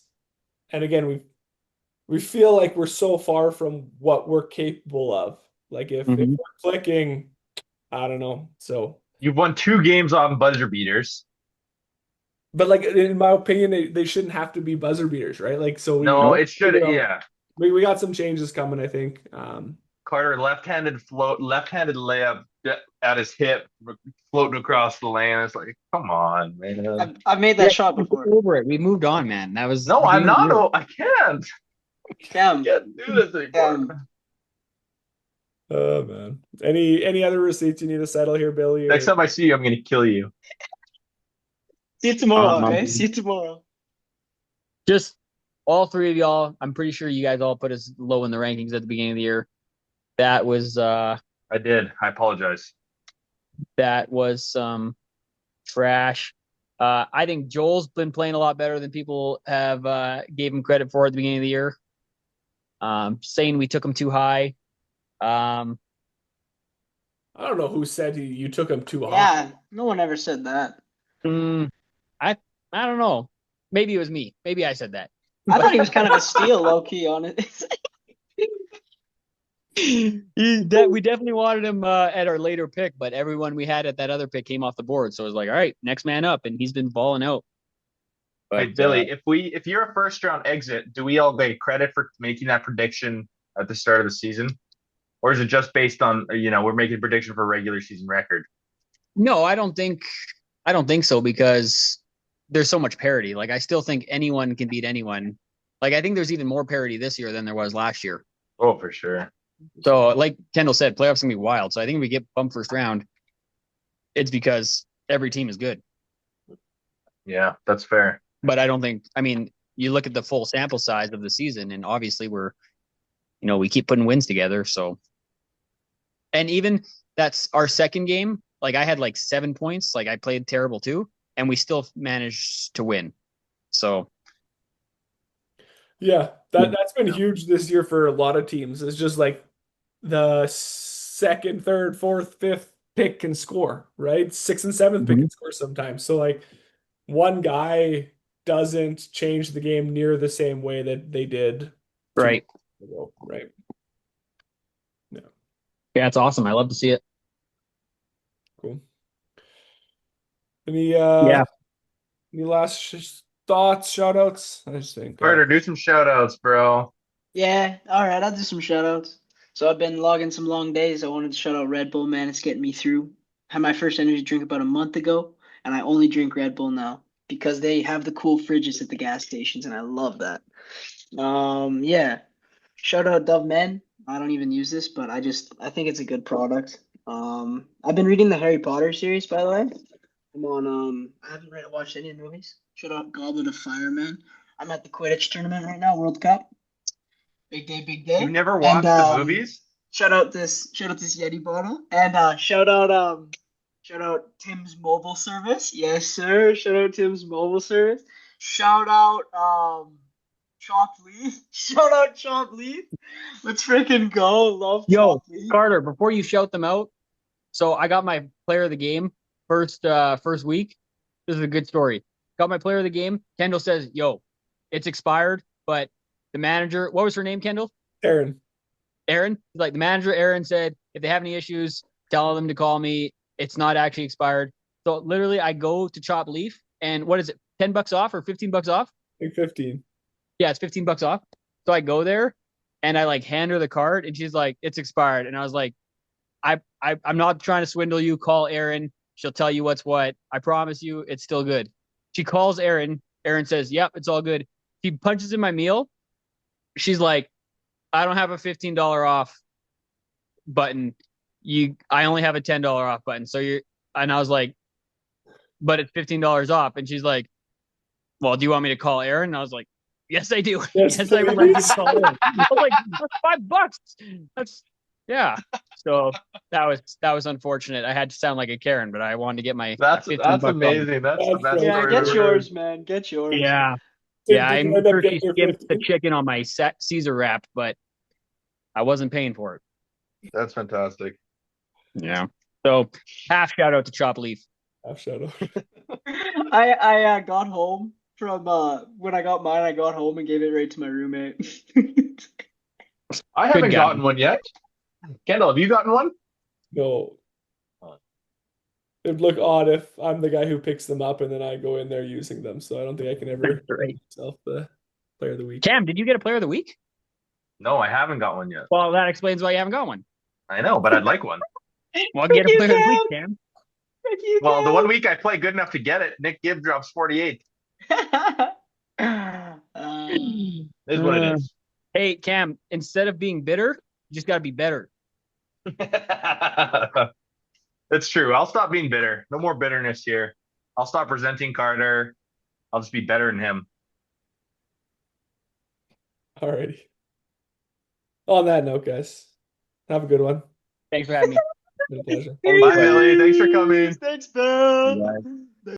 and again we feel like we're so far from what we're capable of. Like if Mhm. we're clicking, I don't know. So, You've won 2 games on buzzer beaters. but like in my opinion, they shouldn't have to be buzzer beaters, right? Like so No, Nope. it should. Yeah, we got some changes coming, I think. Carter left-handed layup at his hip, floating across the lane. It's like, come on, man. I've made Yeah, that shot get before. over it. We moved on, man. That was No, I'm beginning of the not. year. Oh, I can't. Cam, Can't do this Cam. anymore. Oh man. Any other receipts you need to settle here, Billy? Next Or time I see you, I'm gonna kill you. See you tomorrow, okay? Um, See you tomorrow. just all three of y'all. I'm pretty sure you guys all put us low in the rankings at the beginning of the year. That was I did. I apologize. some trash. I think Joel's been playing a lot better than people have gave him credit for at the beginning of the year. Saying we took him too high. Um, I don't know who said you took him too high. Yeah, no one ever said that. mm, I I don't know. Maybe it was me. Maybe I said that. I thought he was kind of a steal, low key on it. We definitely wanted him at our later pick, but everyone we had at that other pick came off the board. So it was like, all right, next man up, and he's been balling out. Wait, But Billy, if you're a first round exit, do we all get credit for making that prediction at the start of the season? Or is it just based on, we're making a prediction for a regular season record? no, I don't think so because there's so much parity. Like I still think anyone can beat anyone. Like I think there's even more parity this year than there was last year. Oh, for sure. So like Kendall said, playoffs gonna be wild. So I think if we get bumped first round, it's because every team is good. Yeah, that's fair. But I don't think. I mean, you look at the full sample size of the season, and obviously we keep putting wins together. So, and even that's our second game. Like I had like 7 points. Like I played terrible too, and we still managed to win. So Yeah, that's been huge this year for a lot of teams. It's just like the second, third, fourth, fifth pick can score, right? Sixth and seventh pick Mhm. can score sometimes. So like one guy doesn't change the game near the same way that they did 2 years right, ago, right? Yeah, yeah, it's awesome. I love to see it. cool. Any Yeah, any last thoughts, shout outs? I just think Carter, do some shout outs, bro. Yeah, all right, I'll do some shout outs. So I've been logging some long days. I wanted to shout out Red Bull, man. It's getting me through. Had my first energy drink about a month ago, and I only drink Red Bull now because they have the cool fridges at the gas stations, and I love that. Yeah. Shout out Dove Men. I don't even use this, but I think it's a good product. I've been reading the Harry Potter series, by the way. I'm on I haven't watched any of the movies. Shout out Goblet of Fire, man. I'm at the Quidditch tournament right now, World Cup. Big day, big You day. never And watched the movies? shout out this Yeti bottle. And shout out Tim's mobile service. Yes, sir. Shout out Tim's mobile service. Shout out Chop Leaf. Shout out Chop Leaf. Let's freaking go. Love yo, Chop Leaf. Carter. Before you shout them out, so I got my player of the game first week. This is a good story. Got my player of the game. Kendall says, "Yo, it's expired," but the manager, what was her name, Kendall? Aaron. Aaron, like the manager, Aaron said, if they have any issues, tell them to call me. It's not actually expired. So literally, I go to Chop Leaf, and what is it, $10 off or $15 off? I think 15. Yeah, it's $15 off. So I go there, and I like hand her the card, and she's like, "It's expired," and I was like, I'm not trying to swindle you. Call Aaron. She'll tell you what's what. I promise you, it's still good." She calls Aaron. Aaron says, "Yep, it's all good." She punches in my meal. She's like, "I don't have a $15 off button. I only have a $10 off button." And I was like, "But it's $15 off." And she's like, "Well, do you want me to call Aaron?" And I was like, "Yes, I do. Yes, Yes, I would like you to please. call Aaron." I was like, "That's $5. That's yeah." So that was unfortunate. I had to sound like a Karen, but I wanted to get my That's 15 bucks off. amazing. That's the That's best so Yeah, story good. I've get ever heard. yours, man. Get yours. Yeah. Did Yeah, you I'm end up sure she getting your skimped the 15? chicken on my Caesar wrap, but I wasn't paying for it. That's fantastic. Yeah. So half shout out to Chop Leaf. Half shadow. I got home from when I got mine. I got home and gave it right to my roommate. I haven't guy. gotten one yet. Kendall, have you gotten one? No. Oh. It'd look odd if I'm the guy who picks them up and then I go in there using them. So I don't think I can ever That's right. make myself the player of the week. Cam, did you get a player of the week? No, I haven't got one yet. Well, that explains why you haven't got one. I know, but I'd like one. Well, get a you, player of the week, Cam. Cam. Thank you, Well, the Cam. one week I play good enough to get it, Nick Gibb drops 48. Is what it is. Hey, Cam, instead of being bitter, you just got to be better. It's true. I'll stop being bitter. No more bitterness here. I'll stop resenting Carter. I'll just be better than him. Alrighty. On that note, guys, have a good one. Thanks for having me. Been a pleasure. Bye, Billy. Thanks for coming. Thanks, Bill. Bye.